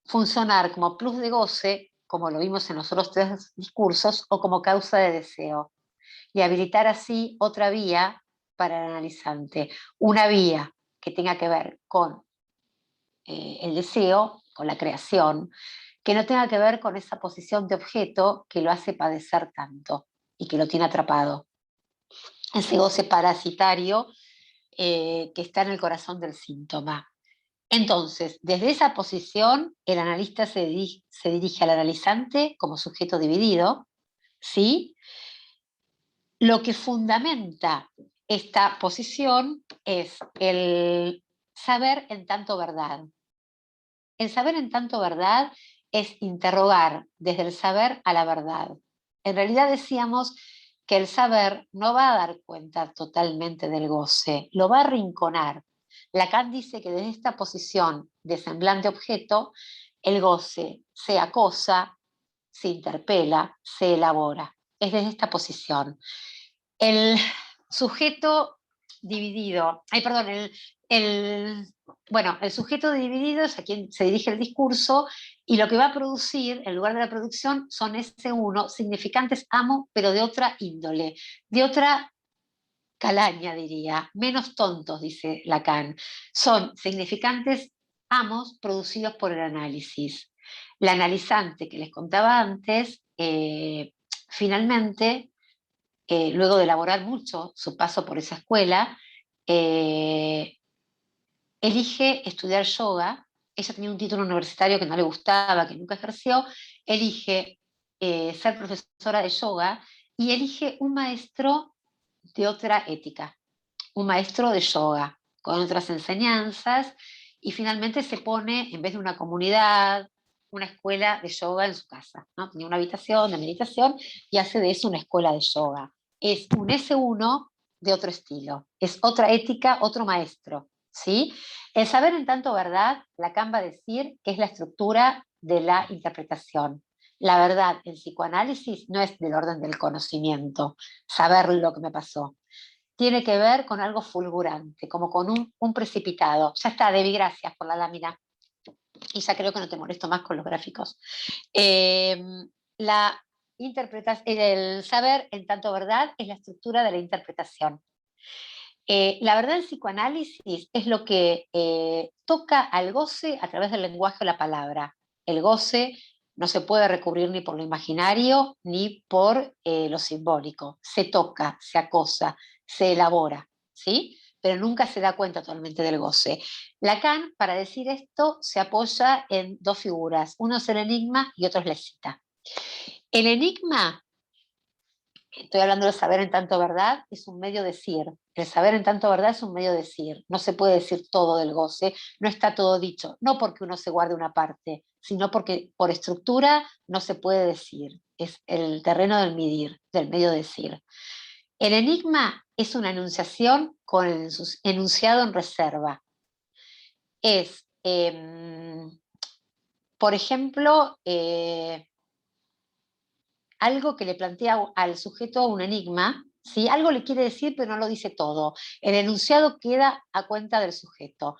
funcionar como plus de goce, como lo vimos en los otros tres discursos, o como causa de deseo, y habilitar así otra vía para el analizante, una vía que tenga que ver con el deseo, con la creación, que no tenga que ver con esa posición de objeto que lo hace padecer tanto y que lo tiene atrapado. Ese goce parasitario que está en el corazón del síntoma. Entonces, desde esa posición, el analista se dirige al analizante como sujeto dividido, ¿sí? Lo que fundamenta esta posición es el saber en tanto verdad. El saber en tanto verdad es interrogar desde el saber a la verdad. En realidad decíamos que el saber no va a dar cuenta totalmente del goce, lo va a arrinconar. Lacan dice que desde esta posición de semblante objeto, el goce se acosa, se interpela, se elabora. Es desde esta posición. El sujeto dividido, el sujeto dividido es a quien se dirige el discurso y lo que va a producir, en lugar de la producción, son ese uno, significantes amo, pero de otra índole, de otra calaña, diría, menos tontos, dice Lacan. Son significantes amos producidos por el análisis. La analizante que les contaba antes, finalmente, luego de elaborar mucho su paso por esa escuela, elige estudiar yoga. Ella tenía un título universitario que no le gustaba, que nunca ejerció, elige ser profesora de yoga y elige un maestro de otra ética, un maestro de yoga, con otras enseñanzas, y finalmente se pone, en vez de una comunidad, una escuela de yoga en su casa, ¿no? Tenía una habitación de meditación y hace de eso una escuela de yoga. es un S1 de otro estilo, es otra ética, otro maestro, ¿sí? El saber en tanto verdad, Lacan va a decir que es la estructura de la interpretación. La verdad en psicoanálisis no es del orden del conocimiento, saber lo que me pasó. Tiene que ver con algo fulgurante, como con un precipitado. Ya está, Debbie, gracias por la lámina. Y ya creo que no te molesto más con los gráficos. Eh, la el saber en tanto verdad es la estructura de la interpretación. La verdad en psicoanálisis es lo que toca al goce a través del lenguaje o la palabra. El goce no se puede recubrir ni por lo imaginario ni por lo simbólico. Se toca, se acosa, se elabora, ¿sí? Pero nunca se da cuenta totalmente del goce. Lacan, para decir esto, se apoya en dos figuras. Uno es el enigma y otro es la cita. El enigma, estoy hablando del saber en tanto verdad, es un medio decir. El saber en tanto verdad es un medio decir. No se puede decir todo del goce, no está todo dicho. No porque uno se guarde una parte, sino porque por estructura no se puede decir. Es el terreno del medir, del medio decir. El enigma es una enunciación con el enunciado en reserva. Es, por ejemplo, algo que le plantea al sujeto un enigma, ¿sí? Algo le quiere decir, pero no lo dice todo. El enunciado queda a cuenta del sujeto.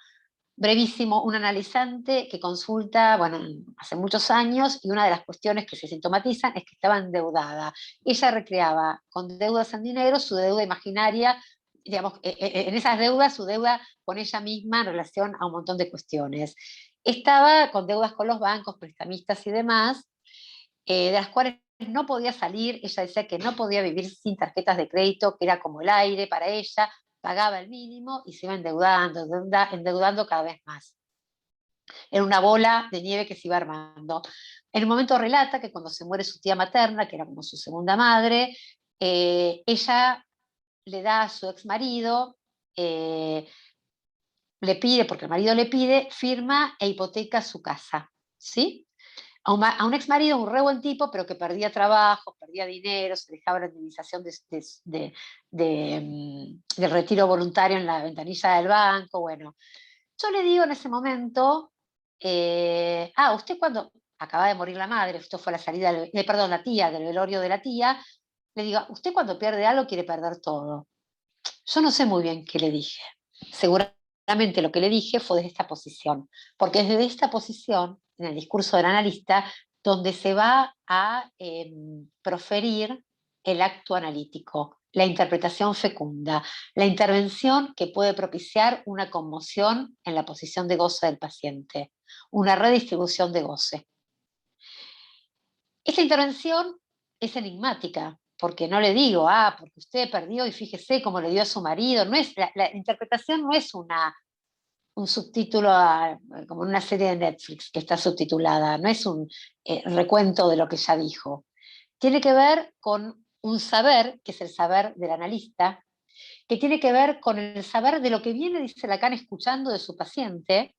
Brevísimo, un analizante que consulta, bueno, hace muchos años, y una de las cuestiones que se sintomatizan es que estaba endeudada. Ella recreaba con deudas en dinero su deuda imaginaria, digamos, en esas deudas, su deuda con ella misma en relación a un montón de cuestiones. Estaba con deudas con los bancos, prestamistas y demás, de las cuales no podía salir. Ella decía que no podía vivir sin tarjetas de crédito, que era como el aire para ella, pagaba el mínimo y se iba endeudando, endeudando cada vez más. Era una bola de nieve que se iba armando. En un momento relata que cuando se muere su tía materna, que era como su segunda madre, ella le da a su ex marido, le pide, porque el marido le pide, firma e hipoteca su casa, ¿sí? A un ex marido, un re buen tipo, pero que perdía trabajo, perdía dinero, se dejaba la indemnización del retiro voluntario en la ventanilla del banco. Bueno, yo le digo en ese momento, usted cuando acaba de morir la madre, esto fue la salida, perdón, la tía, del velorio de la tía, le digo, usted cuando pierde algo quiere perder todo. Yo no sé muy bien qué le dije. Seguramente lo que le dije fue desde esta posición, porque es desde esta posición, en el discurso del analista, donde se va a proferir el acto analítico, la interpretación fecunda, la intervención que puede propiciar una conmoción en la posición de goce del paciente, una redistribución de goce. Esta intervención es enigmática, porque no le digo, porque usted perdió y fíjese cómo le dio a su marido. No es, la interpretación no es un subtítulo como en una serie de Netflix que está subtitulada, no es un recuento de lo que ya dijo. Tiene que ver con un saber, que es el saber del analista, que tiene que ver con el saber de lo que viene, dice Lacan, escuchando de su paciente,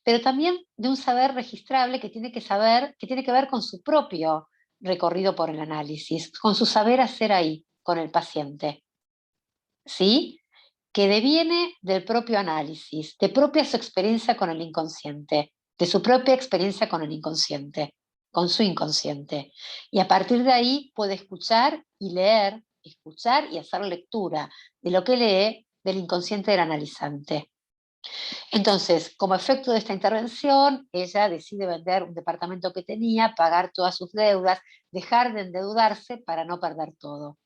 pero también de un saber registrable que tiene que ver con su propio recorrido por el análisis, con su saber hacer ahí, con el paciente, ¿sí? Que deviene del propio análisis, de propia su experiencia con el inconsciente, de su propia experiencia con el inconsciente, con su inconsciente. Y a partir de ahí puede escuchar y leer, escuchar y hacer lectura de lo que lee del inconsciente del analizante. Entonces, como efecto de esta intervención, ella decide vender un departamento que tenía, pagar todas sus deudas, dejar de endeudarse para no perder todo.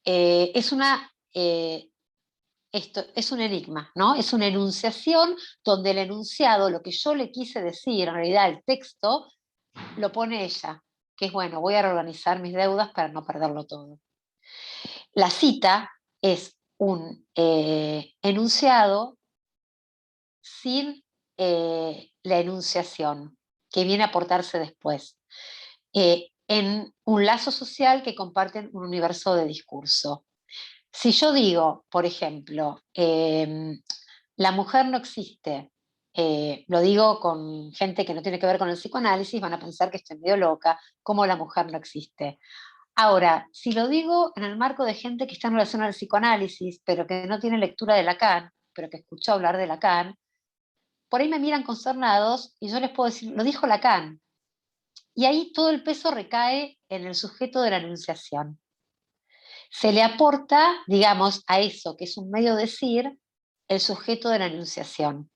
Esto es un enigma, ¿no? Es una enunciación donde el enunciado, lo que yo le quise decir, en realidad el texto, lo pone ella, que es, bueno, voy a reorganizar mis deudas para no perderlo todo. La cita es un enunciado sin la enunciación, que viene a aportarse después, en un lazo social que comparten un universo de discurso. Si yo digo, por ejemplo, la mujer no existe, lo digo con gente que no tiene que ver con el psicoanálisis, van a pensar que estoy medio loca, como la mujer no existe. Ahora, si lo digo en el marco de gente que está en relación al psicoanálisis, pero que no tiene lectura de Lacan, pero que escuchó hablar de Lacan, por ahí me miran consternados y yo les puedo decir, lo dijo Lacan. Y ahí todo el peso recae en el sujeto de la enunciación. Se le aporta, digamos, a eso, que es un medio decir, el sujeto de la enunciación.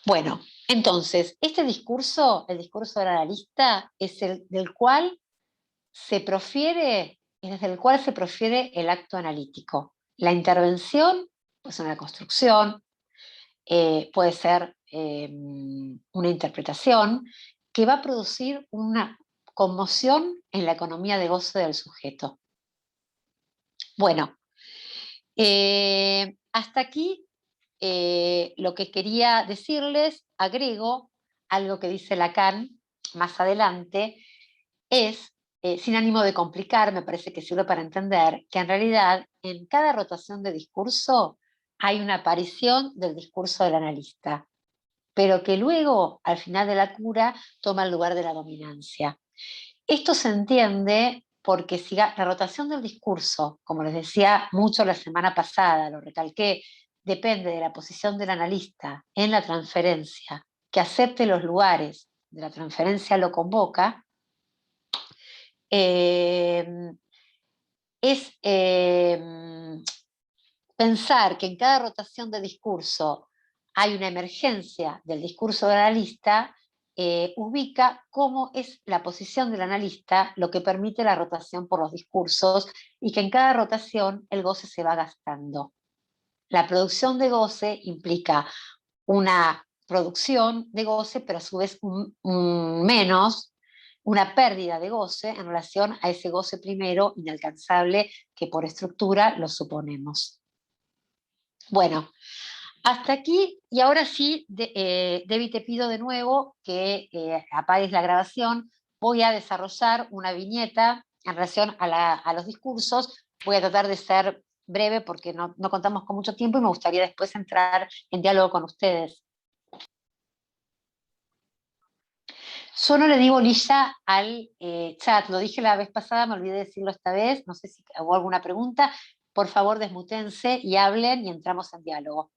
Bueno, entonces, este discurso, el discurso del analista, es el del cual se profiere, es desde el cual se profiere el acto analítico. La intervención, pues una construcción, puede ser una interpretación que va a producir una conmoción en la economía de goce del sujeto. Bueno, hasta aquí lo que quería decirles, agrego algo que dice Lacan más adelante, es, sin ánimo de complicar, me parece que sirve para entender, que en realidad en cada rotación de discurso hay una aparición del discurso del analista, pero que luego, al final de la cura, toma el lugar de la dominancia. Esto se entiende porque si la rotación del discurso, como les decía mucho la semana pasada, lo recalqué, depende de la posición del analista en la transferencia, que acepte los lugares de la transferencia lo convoca, es pensar que en cada rotación de discurso hay una emergencia del discurso del analista, ubica cómo es la posición del analista lo que permite la rotación por los discursos y que en cada rotación el goce se va gastando. La producción de goce implica una producción de goce, pero a su vez menos, una pérdida de goce en relación a ese goce primero inalcanzable que por estructura lo suponemos. Bueno, hasta aquí, y ahora sí, Debbie, te pido de nuevo que apagues la grabación. Voy a desarrollar una viñeta en relación a los discursos. Voy a tratar de ser breve porque no contamos con mucho tiempo y me gustaría después entrar en diálogo con ustedes. Yo no le di bolilla al chat, lo dije la vez pasada, me olvidé de decirlo esta vez, no sé si hubo alguna pregunta. Por favor, desmutense y hablen y entramos en diálogo.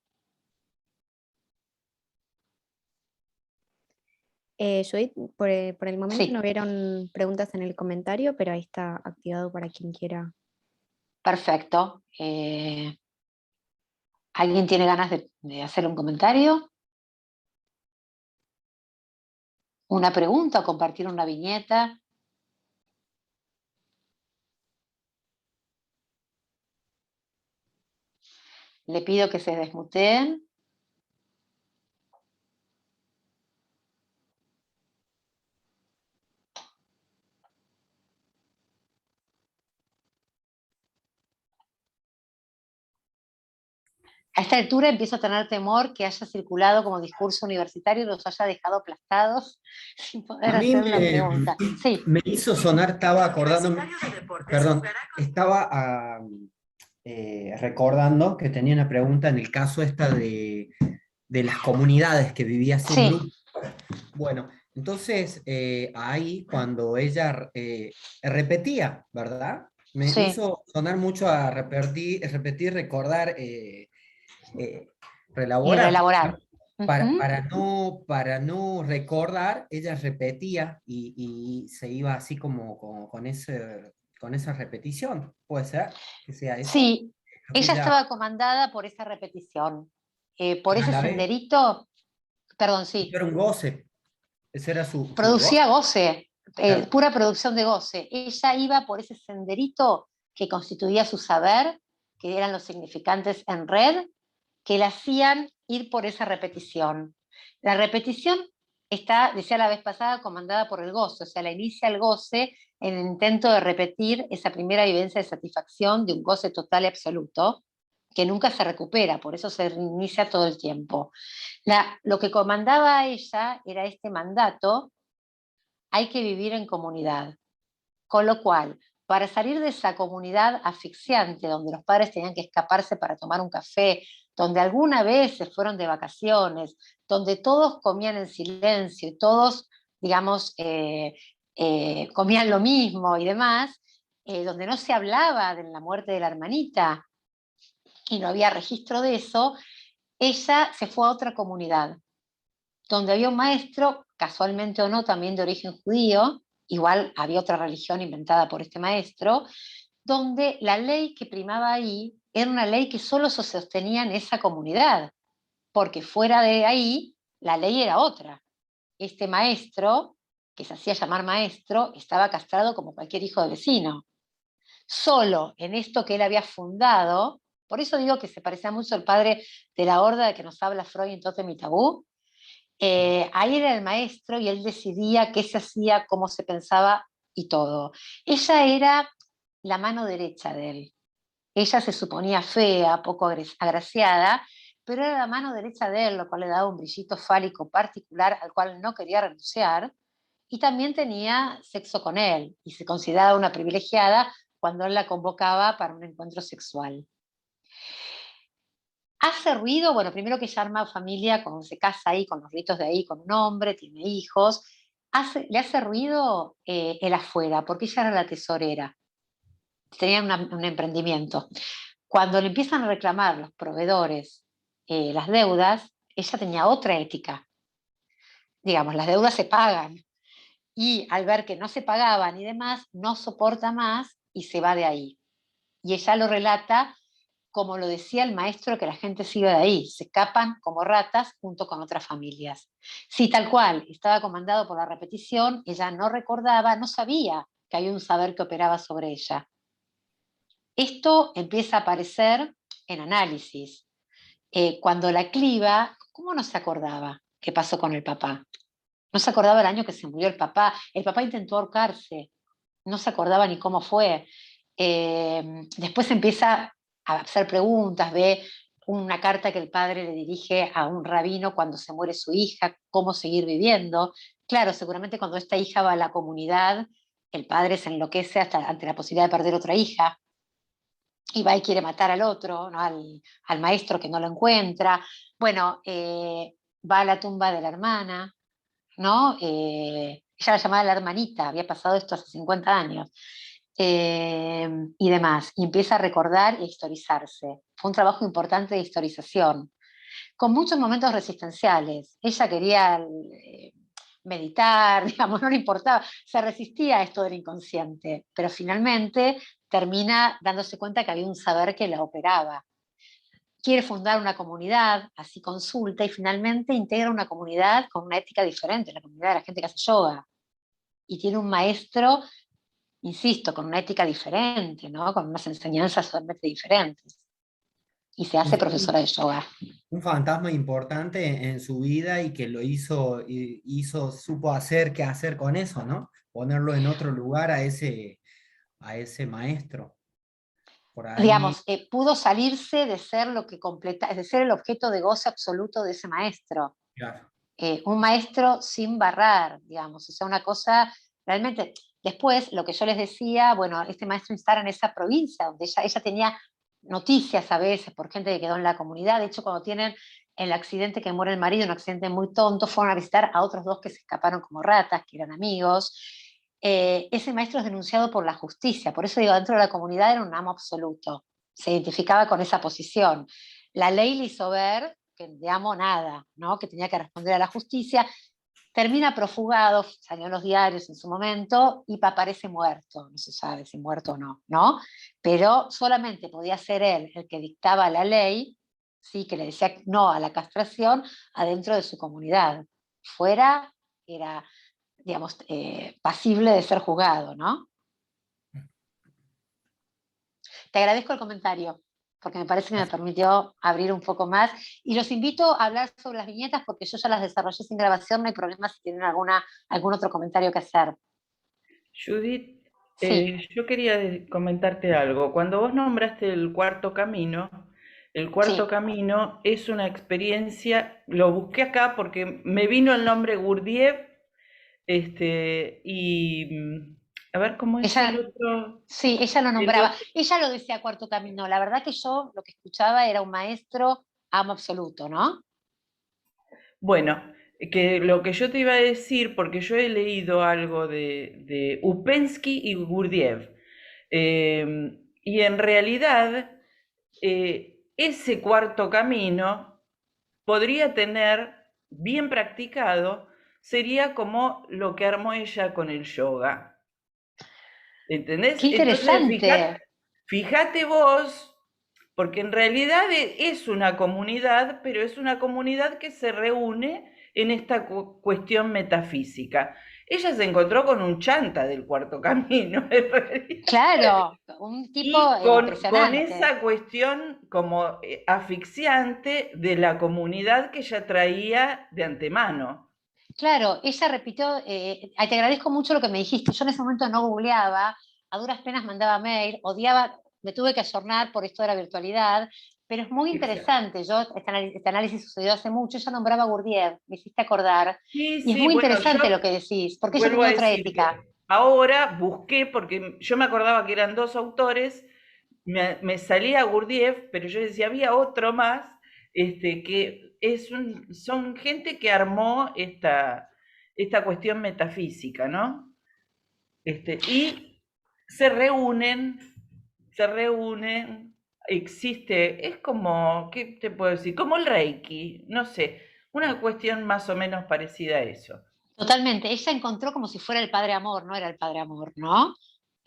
Judith, por el momento Sí. no vieron preguntas en el comentario, pero ahí está activado para quien quiera. Perfecto. ¿Alguien tiene ganas de hacer un comentario? ¿Una pregunta o compartir una viñeta? Le pido que se desmuteen. A esta altura empiezo a tener temor que haya circulado como discurso universitario y los haya dejado aplastados sin poder A mí hacer una pregunta. Sí, me hizo sonar, estaba acordándome, perdón, estaba recordando que tenía una pregunta en el caso esta de las comunidades que vivía sin sí, grupo. Bueno, entonces ahí cuando ella repetía, ¿verdad? Me sí. hizo sonar mucho a recordar, Y relaborar. reelaborar. Ujú. Para no recordar, ella repetía y se iba así como con esa repetición. ¿Puede ser que sea eso? Sí, Lo que ella ella estaba comandada por esa repetición, por y a ese la vez senderito, perdón, sí, era un goce. Ese era su goce. producía goce, Claro. pura producción de goce. Ella iba por ese senderito que constituía su saber, que eran los significantes en red, que la hacían ir por esa repetición. La repetición está, decía la vez pasada, comandada por el goce, o sea, la inicia el goce en el intento de repetir esa primera vivencia de satisfacción de un goce total y absoluto, que nunca se recupera, por eso se reinicia todo el tiempo. Lo que comandaba a ella era este mandato: hay que vivir en comunidad. Con lo cual, para salir de esa comunidad asfixiante, donde los padres tenían que escaparse para tomar un café, donde alguna vez se fueron de vacaciones, donde todos comían en silencio y todos, digamos, comían lo mismo y demás, donde no se hablaba de la muerte de la hermanita y no había registro de eso, ella se fue a otra comunidad, donde había un maestro, casualmente o no, también de origen judío, igual había otra religión inventada por este maestro, donde la ley que primaba ahí era una ley que solo se sostenía en esa comunidad, porque fuera de ahí la ley era otra. Este maestro, que se hacía llamar maestro, estaba castrado como cualquier hijo de vecino. Solo en esto que él había fundado, por eso digo que se parecía mucho al padre de la horda de que nos habla Freud en Tótem y Tabú. Ahí era el maestro y él decidía qué se hacía, cómo se pensaba y todo. Ella era la mano derecha de él. Ella se suponía fea, poco agraciada, pero era la mano derecha de él, lo cual le daba un brillito fálico particular al cual no quería renunciar, y también tenía sexo con él, y se consideraba una privilegiada cuando él la convocaba para un encuentro sexual. ¿Hace ruido? Bueno, primero que ella arma familia, cuando se casa ahí, con los ritos de ahí, con un hombre, tiene hijos. Le hace ruido el afuera, porque ella era la tesorera, tenía un emprendimiento. Cuando le empiezan a reclamar los proveedores las deudas, ella tenía otra ética. Digamos, las deudas se pagan. Y al ver que no se pagaban y demás, no soporta más y se va de ahí. Y ella lo relata como lo decía el maestro, que la gente se iba de ahí, se escapan como ratas junto con otras familias. Sí, tal cual, estaba comandado por la repetición, ella no recordaba, no sabía que había un saber que operaba sobre ella. Esto empieza a aparecer en análisis. Cuando la cliva, ¿cómo no se acordaba qué pasó con el papá? No se acordaba el año que se murió el papá intentó ahorcarse, no se acordaba ni cómo fue. Después empieza a hacer preguntas, ve una carta que el padre le dirige a un rabino cuando se muere su hija, cómo seguir viviendo. Claro, seguramente cuando esta hija va a la comunidad, el padre se enloquece hasta ante la posibilidad de perder otra hija, y va y quiere matar al otro, ¿no? al maestro que no lo encuentra. Bueno, va a la tumba de la hermana, ¿no? Ella la llamaba la hermanita, había pasado esto hace 50 años, y demás, y empieza a recordar e historizarse. Fue un trabajo importante de historización, con muchos momentos resistenciales. Ella quería meditar, digamos, no le importaba, se resistía a esto del inconsciente, pero finalmente termina dándose cuenta que había un saber que la operaba. Quiere fundar una comunidad, así consulta y finalmente integra una comunidad con una ética diferente, la comunidad de la gente que hace yoga. Y tiene un maestro, insisto, con una ética diferente, ¿no? Con unas enseñanzas totalmente diferentes. Y se hace profesora de yoga. Un fantasma importante en su vida y que lo supo hacer qué hacer con eso, ¿no? Ponerlo en otro lugar a ese maestro. Por ahí, Digamos, pudo salirse de ser lo que completa, de ser el objeto de goce absoluto de ese maestro. claro. Un maestro sin barrar, digamos, o sea, una cosa realmente. Después, lo que yo les decía, bueno, este maestro instala en esa provincia, donde ella tenía noticias a veces por gente que quedó en la comunidad. De hecho, cuando tienen el accidente que muere el marido, un accidente muy tonto, fueron a visitar a otros dos que se escaparon como ratas, que eran amigos. Ese maestro es denunciado por la justicia, por eso digo, dentro de la comunidad era un amo absoluto, se identificaba con esa posición. La ley le hizo ver que de amo nada, ¿no? Que tenía que responder a la justicia. Termina profugado, salió en los diarios en su momento y aparece muerto, no se sabe si muerto o no, ¿no? Pero solamente podía ser él el que dictaba la ley, sí, que le decía no a la castración adentro de su comunidad. Fuera era, digamos, pasible de ser juzgado, ¿no? Te agradezco el comentario, porque me parece que me permitió abrir un poco más. Y los invito a hablar sobre las viñetas, porque yo ya las desarrollé sin grabación, no hay problema si tienen algún otro comentario que hacer. Judith, Sí, yo quería comentarte algo. Cuando vos nombraste el cuarto sí. camino es una experiencia, lo busqué acá porque me vino el nombre Gurdjieff, a ver cómo es el Ella, otro. sí, ella lo El nombraba. otro. Ella lo decía cuarto camino. La verdad que yo lo que escuchaba era un maestro amo absoluto, ¿no? Bueno, que lo que yo te iba a decir, porque yo he leído algo de Upensky y Gurdjieff, y en realidad ese cuarto camino podría tener, bien practicado, sería como lo que armó ella con el yoga. ¿Entendés? Qué Entonces, interesante. fíjate vos, porque en realidad es una comunidad, pero es una comunidad que se reúne en esta cuestión metafísica. Ella se encontró con un chanta del cuarto camino, en realidad. Claro, un tipo Y con impresionante. esa cuestión como asfixiante de la comunidad que ya traía de antemano. Claro, ella repitió, te agradezco mucho lo que me dijiste, yo en ese momento no googleaba, a duras penas mandaba mail, odiaba, me tuve que ayornar por esto de la virtualidad, pero es muy Exacto. interesante, este análisis sucedió hace mucho, ella nombraba a Gurdjieff, me hiciste acordar, Sí, y es sí, muy bueno, interesante yo lo que decís, porque ella vuelvo a tenía otra decir ética. que ahora busqué, porque yo me acordaba que eran dos autores, me salía Gurdjieff, pero yo decía, había otro más, que son gente que armó esta cuestión metafísica, ¿no? Y se reúnen, existe, es como, ¿qué te puedo decir? Como el Reiki, no sé, una cuestión más o menos parecida a eso. Totalmente, ella encontró como si fuera el padre amor, no era el padre amor, ¿no?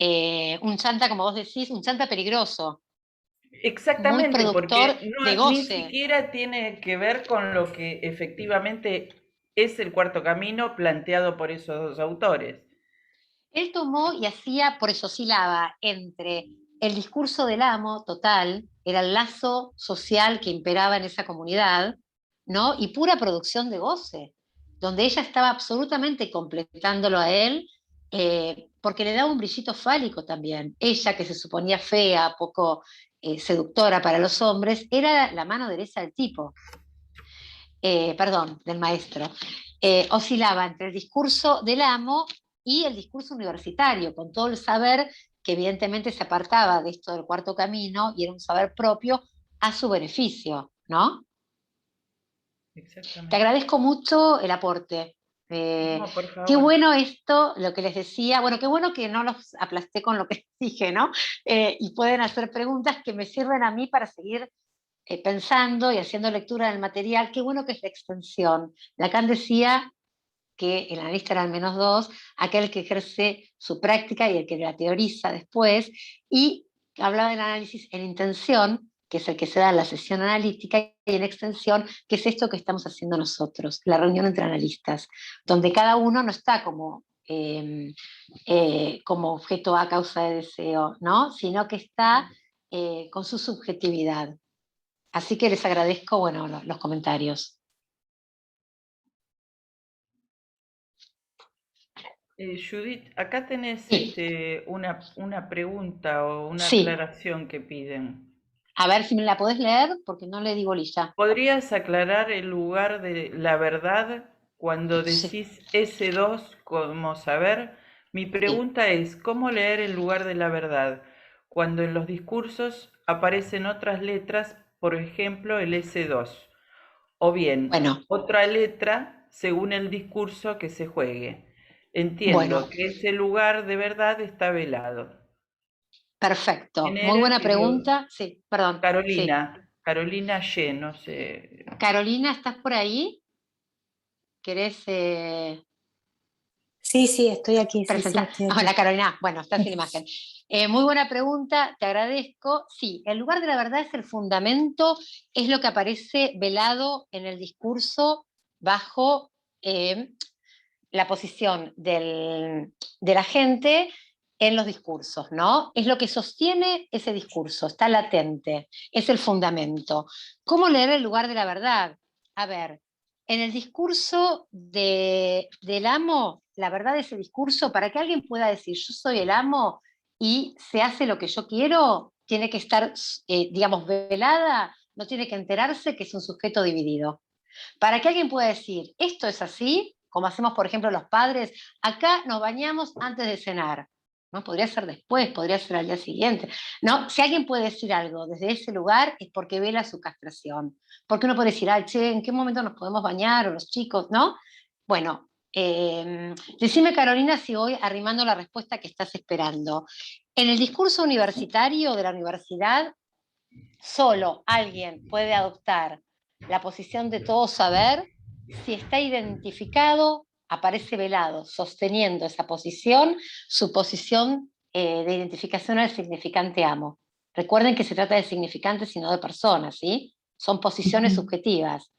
Un chanta, como vos decís, un chanta peligroso, muy Exactamente, productor porque de ni goce. siquiera tiene que ver con lo que efectivamente es el cuarto camino planteado por esos dos autores. Él tomó y hacía, por eso oscilaba entre el discurso del amo total, era el lazo social que imperaba en esa comunidad, ¿no? Y pura producción de goce, donde ella estaba absolutamente completándolo a él, porque le daba un brillito fálico también. Ella, que se suponía fea, poco seductora para los hombres, era la mano derecha del tipo, perdón, del maestro. Oscilaba entre el discurso del amo y el discurso universitario, con todo el saber que evidentemente se apartaba de esto del cuarto camino y era un saber propio a su beneficio, ¿no? Te Exactamente. agradezco mucho el aporte. No, por Qué favor. bueno esto, lo que les decía, bueno, qué bueno que no los aplasté con lo que dije, ¿no? Y pueden hacer preguntas que me sirven a mí para seguir pensando y haciendo lectura del material. Qué bueno que es la extensión. Lacan decía que el analista era al menos dos, aquel que ejerce su práctica y el que la teoriza después, y hablaba del análisis en intención, que es el que se da en la sesión analítica, y en extensión, que es esto que estamos haciendo nosotros, la reunión entre analistas, donde cada uno no está como objeto a causa de deseo, ¿no? Sino que está con su subjetividad. Así que les agradezco, bueno, los comentarios. Judith, acá tenés Sí, una pregunta o una sí. aclaración que piden. A ver si me la podés leer, porque no le digo lista. ¿Podrías aclarar el lugar de la verdad cuando Sí, decís S2 como saber? Mi sí. pregunta es, ¿cómo leer el lugar de la verdad cuando en los discursos aparecen otras letras, por ejemplo el S2? O bien, Bueno, otra letra según el discurso que se juegue. bueno, Entiendo que ese lugar de verdad está velado. perfecto. ¿Quién Muy era? buena pregunta. Sí, perdón. Sí. Carolina Y, no sé. Carolina, ¿estás por ahí? ¿Querés Sí, sí, estoy aquí, sí, sí, presentar? estoy Hola, aquí. Carolina. Bueno, estás en imagen. Muy buena pregunta, te agradezco. Sí, el lugar de la verdad es el fundamento, es lo que aparece velado en el discurso bajo la posición de la gente en los discursos, ¿no? Es lo que sostiene ese discurso, está latente, es el fundamento. ¿Cómo leer el lugar de la verdad? A ver, en el discurso del amo, la verdad de ese discurso, para que alguien pueda decir yo soy el amo y se hace lo que yo quiero, tiene que estar, digamos, velada, no tiene que enterarse que es un sujeto dividido. Para que alguien pueda decir, esto es así, como hacemos, por ejemplo, los padres, acá nos bañamos antes de cenar. ¿no? Podría ser después, podría ser al día siguiente. ¿No? Si alguien puede decir algo desde ese lugar es porque vela su castración. Porque uno puede decir, che, ¿en qué momento nos podemos bañar? O los chicos, ¿no? Bueno, decime, Carolina, si voy arrimando la respuesta que estás esperando. En el discurso universitario de la universidad, solo alguien puede adoptar la posición de todo saber si está identificado, aparece velado, sosteniendo esa posición, su posición de identificación al significante amo. Recuerden que se trata de significantes y no de personas, ¿sí? Son posiciones subjetivas.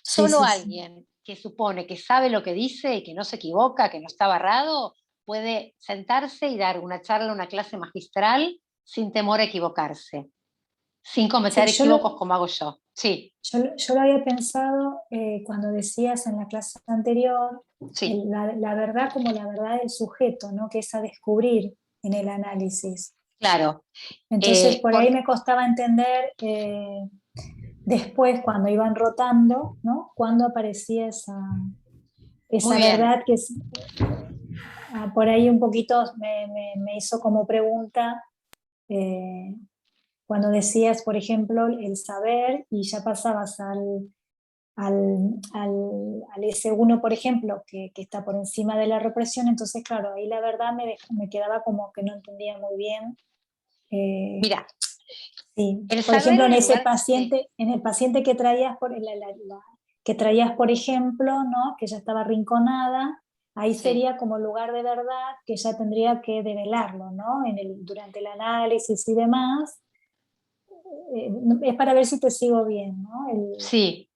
Sí, Solo sí, sí. alguien que supone que sabe lo que dice y que no se equivoca, que no está barrado, puede sentarse y dar una charla, una clase magistral sin temor a equivocarse, sin cometer Sí, equívocos como hago yo. Sí, yo lo había pensado cuando decías en la clase anterior, sí, la verdad como la verdad del sujeto, ¿no? Que es a descubrir en el análisis. claro. Entonces por ahí Porque, me costaba entender después cuando iban rotando, ¿no? Cuando aparecía muy esa bien, verdad que es, por ahí un poquito me hizo como pregunta eh, cuando decías, por ejemplo, el saber y ya pasabas al S1, por ejemplo, que está por encima de la represión, entonces, claro, ahí la verdad me quedaba como que no entendía muy bien. mira, Sí. el Por saber ejemplo, en el lugar, sí, en el paciente que traías, que traías, por ejemplo, ¿no? Que ya estaba arrinconada, ahí sí. sería como lugar de verdad que ya tendría que develarlo, ¿no? Durante el análisis y demás. Es para ver si te sigo bien, ¿no? Sí,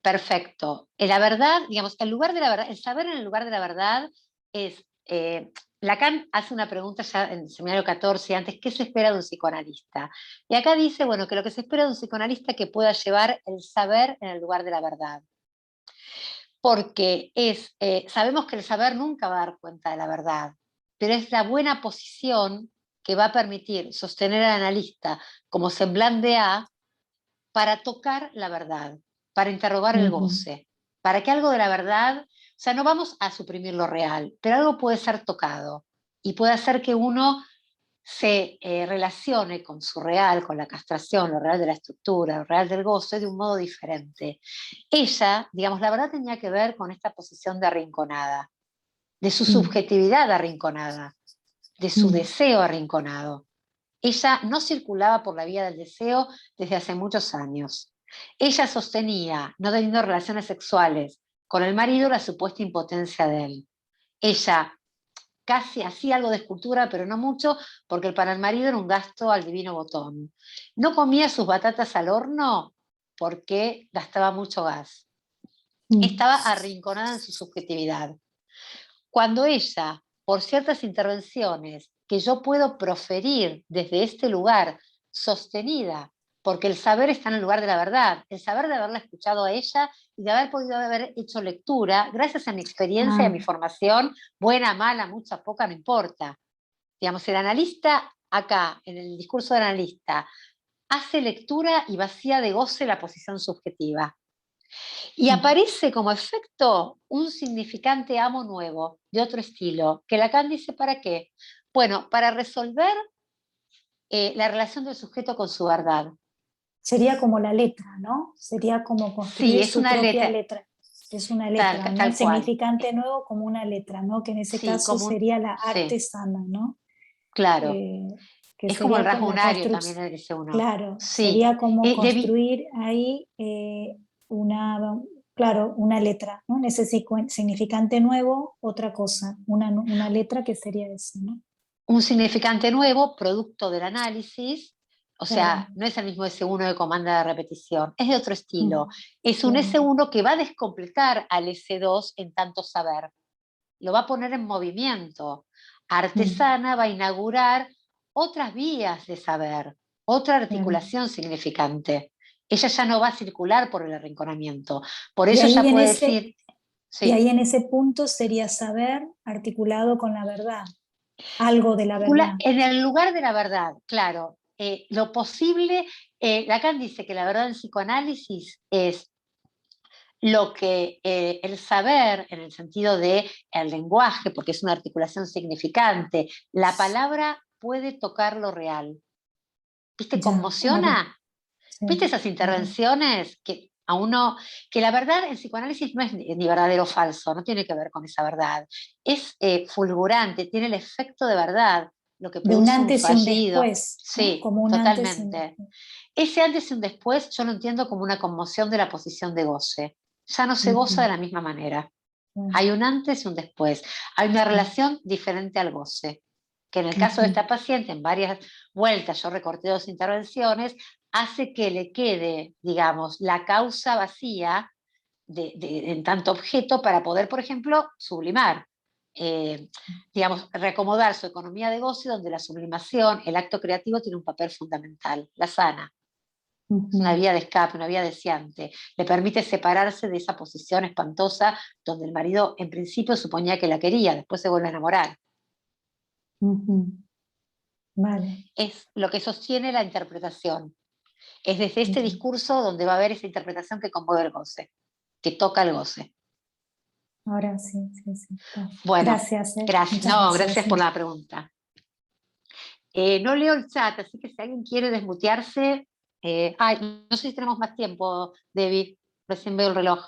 perfecto. La verdad, digamos, el lugar de la verdad, el saber en el lugar de la verdad es, Lacan hace una pregunta ya en el seminario 14 antes, ¿qué se espera de un psicoanalista? Y acá dice, bueno, que lo que se espera de un psicoanalista es que pueda llevar el saber en el lugar de la verdad. Porque sabemos que el saber nunca va a dar cuenta de la verdad, pero es la buena posición que va a permitir sostener al analista como semblante A para tocar la verdad, para interrogar el Ujú. goce, para que algo de la verdad, o sea, no vamos a suprimir lo real, pero algo puede ser tocado y puede hacer que uno se relacione con su real, con la castración, lo real de la estructura, lo real del goce, de un modo diferente. Ella, digamos, la verdad tenía que ver con esta posición de arrinconada, de su Mm, subjetividad arrinconada, de su mm, deseo arrinconado. Ella no circulaba por la vía del deseo desde hace muchos años. Ella sostenía, no teniendo relaciones sexuales con el marido, la supuesta impotencia de él. Ella casi hacía algo de escultura, pero no mucho, porque para el marido era un gasto al divino botón. No comía sus batatas al horno porque gastaba mucho gas. mm. Estaba arrinconada en su subjetividad. Cuando ella, por ciertas intervenciones que yo puedo proferir desde este lugar, sostenida, porque el saber está en el lugar de la verdad, el saber de haberla escuchado a ella y de haber podido haber hecho lectura, gracias a mi experiencia y a Ah, mi formación, buena, mala, mucha, poca, no importa. Digamos, el analista acá, en el discurso del analista, hace lectura y vacía de goce la posición subjetiva. Y mm. aparece como efecto un significante amo nuevo, de otro estilo, que Lacan dice ¿para qué? Bueno, para resolver la relación del sujeto con su verdad. Sería como la letra, ¿no? Sería como Sí, construir es su una propia letra, letra. Es una letra, ¿no? El tal cual. significante nuevo como una letra, ¿no? Que en ese Sí, caso como un, sería la sí, artesana, ¿no? claro. Eh, que Es como el sería con rasgo la unario también construcción. en ese uno. Claro, Sí, sería como Debbie, construir ahí una, claro, una letra, ¿no? En ese significante nuevo, otra cosa, una letra que sería eso, ¿no? un significante nuevo, producto del análisis, o Claro, sea, no es el mismo S1 de comanda de repetición, es de otro estilo. mm, Es un claro. S1 que va a descompletar al S2 en tanto saber, lo va a poner en movimiento. Mm, Artesana va a inaugurar otras vías de saber, otra claro. articulación significante. Ella ya no va a circular por el arrinconamiento. Por Y eso ahí ya en puede ese, decir, y ahí sí, en ese punto sería saber articulado con la verdad, algo de la articula verdad. en el lugar de la verdad, claro. Lo posible, Lacan dice que la verdad en psicoanálisis es lo que el saber, en el sentido de el lenguaje, porque es una articulación significante, la palabra puede tocar lo real. ¿Viste? Ya, Conmociona. sí, ¿Viste esas intervenciones que a uno, que la verdad el psicoanálisis no es ni verdadero o falso, no tiene que ver con esa verdad, es fulgurante, tiene el efecto de verdad, lo que de un produce un antes y un fallido. después, ¿no? Sí, Como un antes y un totalmente. después. Ese antes y un después yo lo entiendo como una conmoción de la posición de goce. Ya no se goza de Ujú, la misma manera. claro. Hay un antes y un después. Hay una Sí. relación diferente al goce, que en el caso de Ujú, esta paciente, en varias vueltas, yo recorté 2 intervenciones, hace que le quede, digamos, la causa vacía en tanto objeto para poder, por ejemplo, sublimar. Digamos, reacomodar su economía de goce donde la sublimación, el acto creativo tiene un papel fundamental, la sana. Es una ujú. vía de escape, una vía deseante. Le permite separarse de esa posición espantosa donde el marido en principio suponía que la quería, después se vuelve a enamorar. Ujú. Vale, Es lo que sostiene la interpretación. Es desde este ya. discurso donde va a haber esa interpretación que conmueve el goce, que toca el goce. Ahora sí, sí, sí. Está. Bueno, Gracias, gracias. muchas No, gracias. gracias Sí. por la pregunta. No leo el chat, así que si alguien quiere desmutearse, ay, no sé si tenemos más tiempo, Debbie. Recién veo el reloj.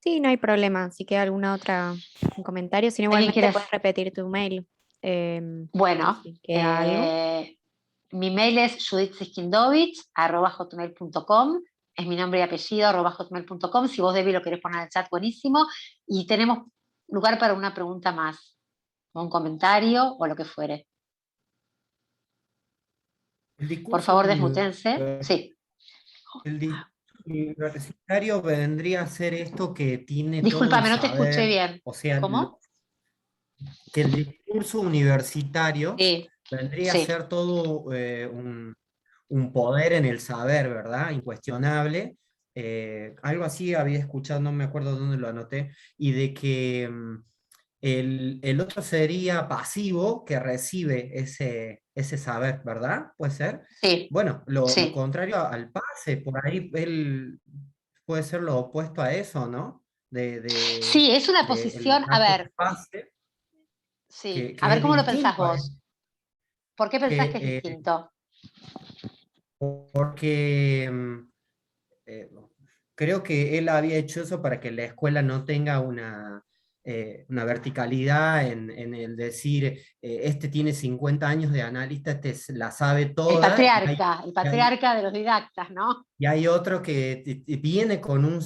Sí, no hay problema. Si queda alguna otra un comentario, si no, ¿Alguien igualmente quiere? puedes repetir tu mail. Por Bueno, si queda algo. mi mail es judithsiskindovic@hotmail.com. Es mi nombre y apellido @hotmail.com. Si vos, Debbie, lo querés poner en el chat, buenísimo. Y tenemos lugar para una pregunta más, o un comentario, o lo que fuere. El Por discurso favor, desmutense. Sí. el discurso universitario vendría a ser esto que tiene todo el Discúlpame, no te escuché saber, bien. o sea, ¿Cómo? que el discurso universitario Sí, vendría a sí. ser todo un poder en el saber, ¿verdad? Incuestionable. Algo así había escuchado, no me acuerdo dónde lo anoté, y de que el otro sería pasivo que recibe ese saber, ¿verdad? ¿Puede ser? Sí, Bueno, lo sí. contrario al pase, por ahí él puede ser lo opuesto a eso, ¿no? Sí, es una De el posición, a acto de ver, pase, sí, a que ver es cómo lo pensás distinto a vos. ¿Por qué pensás que es que, distinto? porque eh, creo que él había hecho eso para que la escuela no tenga una verticalidad en el decir, este tiene 50 años de analista, la sabe toda, El patriarca de los didactas, ¿no? y hay otro que viene con un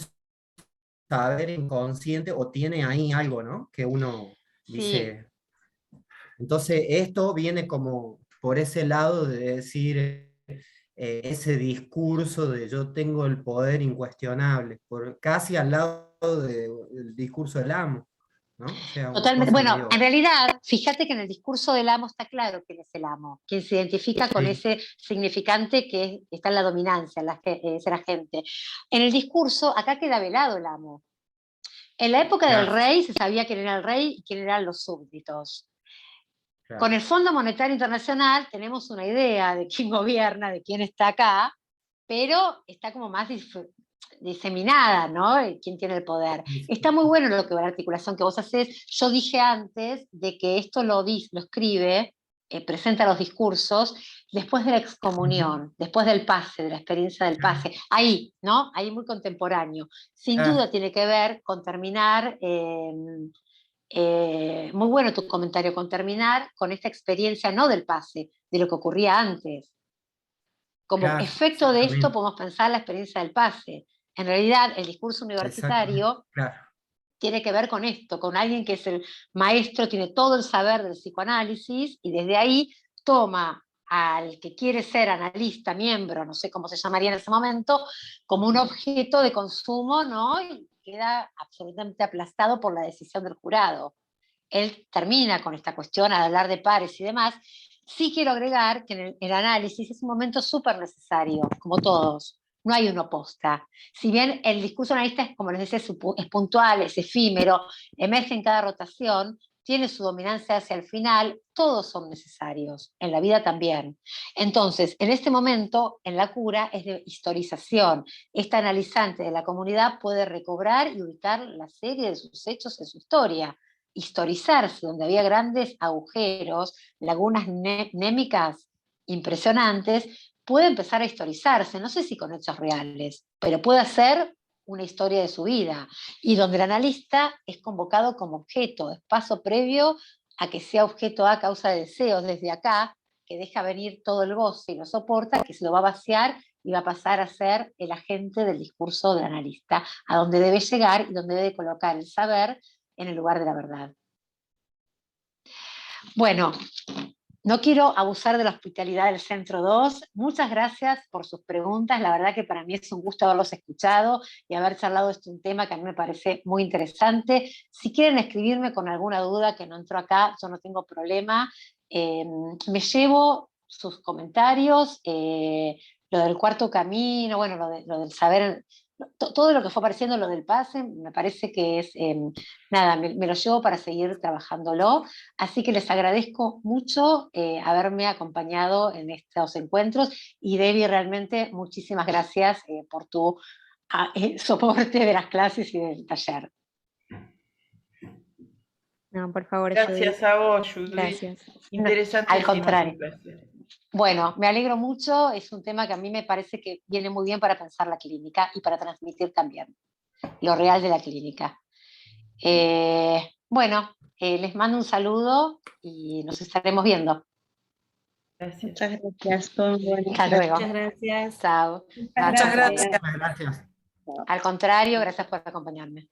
saber inconsciente o tiene ahí algo, ¿no? Que uno Sí, dice, entonces esto viene como por ese lado de decir ese discurso de yo tengo el poder incuestionable, casi al lado del discurso del amo, ¿no? O sea, una totalmente. cosa Bueno, en medio... realidad, fíjate que en el discurso del amo está claro quién es el amo, quien se identifica con Sí, ese significante está en la dominancia, es el agente. En el discurso, acá queda velado el amo. En la época del claro, rey se sabía quién era el rey y quién eran los súbditos. Con claro. el Fondo Monetario Internacional tenemos una idea de quién gobierna, de quién está acá, pero está como más diseminada, ¿no? ¿Quién tiene el poder? Sí, Está muy bueno lo que va la articulación que vos haces. Yo dije antes de que esto lo escribe, presenta los discursos después de la ujú, excomunión, después del pase, de la experiencia del pase. Ahí, ¿no? Ahí muy contemporáneo. Sin claro, duda tiene que ver con terminar. Muy bueno tu comentario, con terminar con esta experiencia no del pase, de lo que ocurría antes. Como claro, efecto de esto exactamente, podemos pensar la experiencia del pase. En realidad, el discurso exactamente, universitario claro. tiene que ver con esto, con alguien que es el maestro, tiene todo el saber del psicoanálisis y desde ahí toma al que quiere ser analista, miembro, no sé cómo se llamaría en ese momento, como un objeto de consumo, ¿no? Y queda absolutamente aplastado por la decisión del jurado. Él termina con esta cuestión al hablar de pares y demás. Sí quiero agregar que en el análisis es un momento súper necesario, como todos. No hay uno posta. Si bien el discurso analista es, como les decía, es puntual, es efímero, emerge en cada rotación, tiene su dominancia hacia el final, todos son necesarios, en la vida también. Entonces, en este momento, en la cura, es de historización. Esta analizante de la comunidad puede recobrar y ubicar la serie de sus hechos en su historia. Historizarse, donde había grandes agujeros, lagunas némicas impresionantes, puede empezar a historizarse, no sé si con hechos reales, pero puede hacer una historia de su vida, y donde el analista es convocado como objeto, es paso previo a que sea objeto a causa de deseos desde acá, que deja venir todo el goce y lo soporta, que se lo va a vaciar y va a pasar a ser el agente del discurso del analista, a donde debe llegar y donde debe colocar el saber en el lugar de la verdad. Bueno, no quiero abusar de la hospitalidad del Centro 2. Muchas gracias por sus preguntas. La verdad que para mí es un gusto haberlos escuchado y haber charlado de un tema que a mí me parece muy interesante. Si quieren escribirme con alguna duda que no entró acá, yo no tengo problema. Me llevo sus comentarios, lo del cuarto camino, bueno, lo del saber, todo lo que fue apareciendo, lo del pase, me parece que es, nada, me lo llevo para seguir trabajándolo. Así que les agradezco mucho haberme acompañado en estos encuentros, y Debbie, realmente muchísimas gracias por tu soporte de las clases y del taller. No, por favor, Gracias Judith. a vos, Judith. Gracias. Interesantísimo. Al contrario. Un placer. Bueno, me alegro mucho, es un tema que a mí me parece que viene muy bien para pensar la clínica y para transmitir también lo real de la clínica. Bueno, les mando un saludo y nos estaremos viendo. Gracias. Muchas gracias. Todo bueno. Hasta luego. Muchas gracias. Chao. Muchas gracias. Gracias. Al contrario, gracias por acompañarme.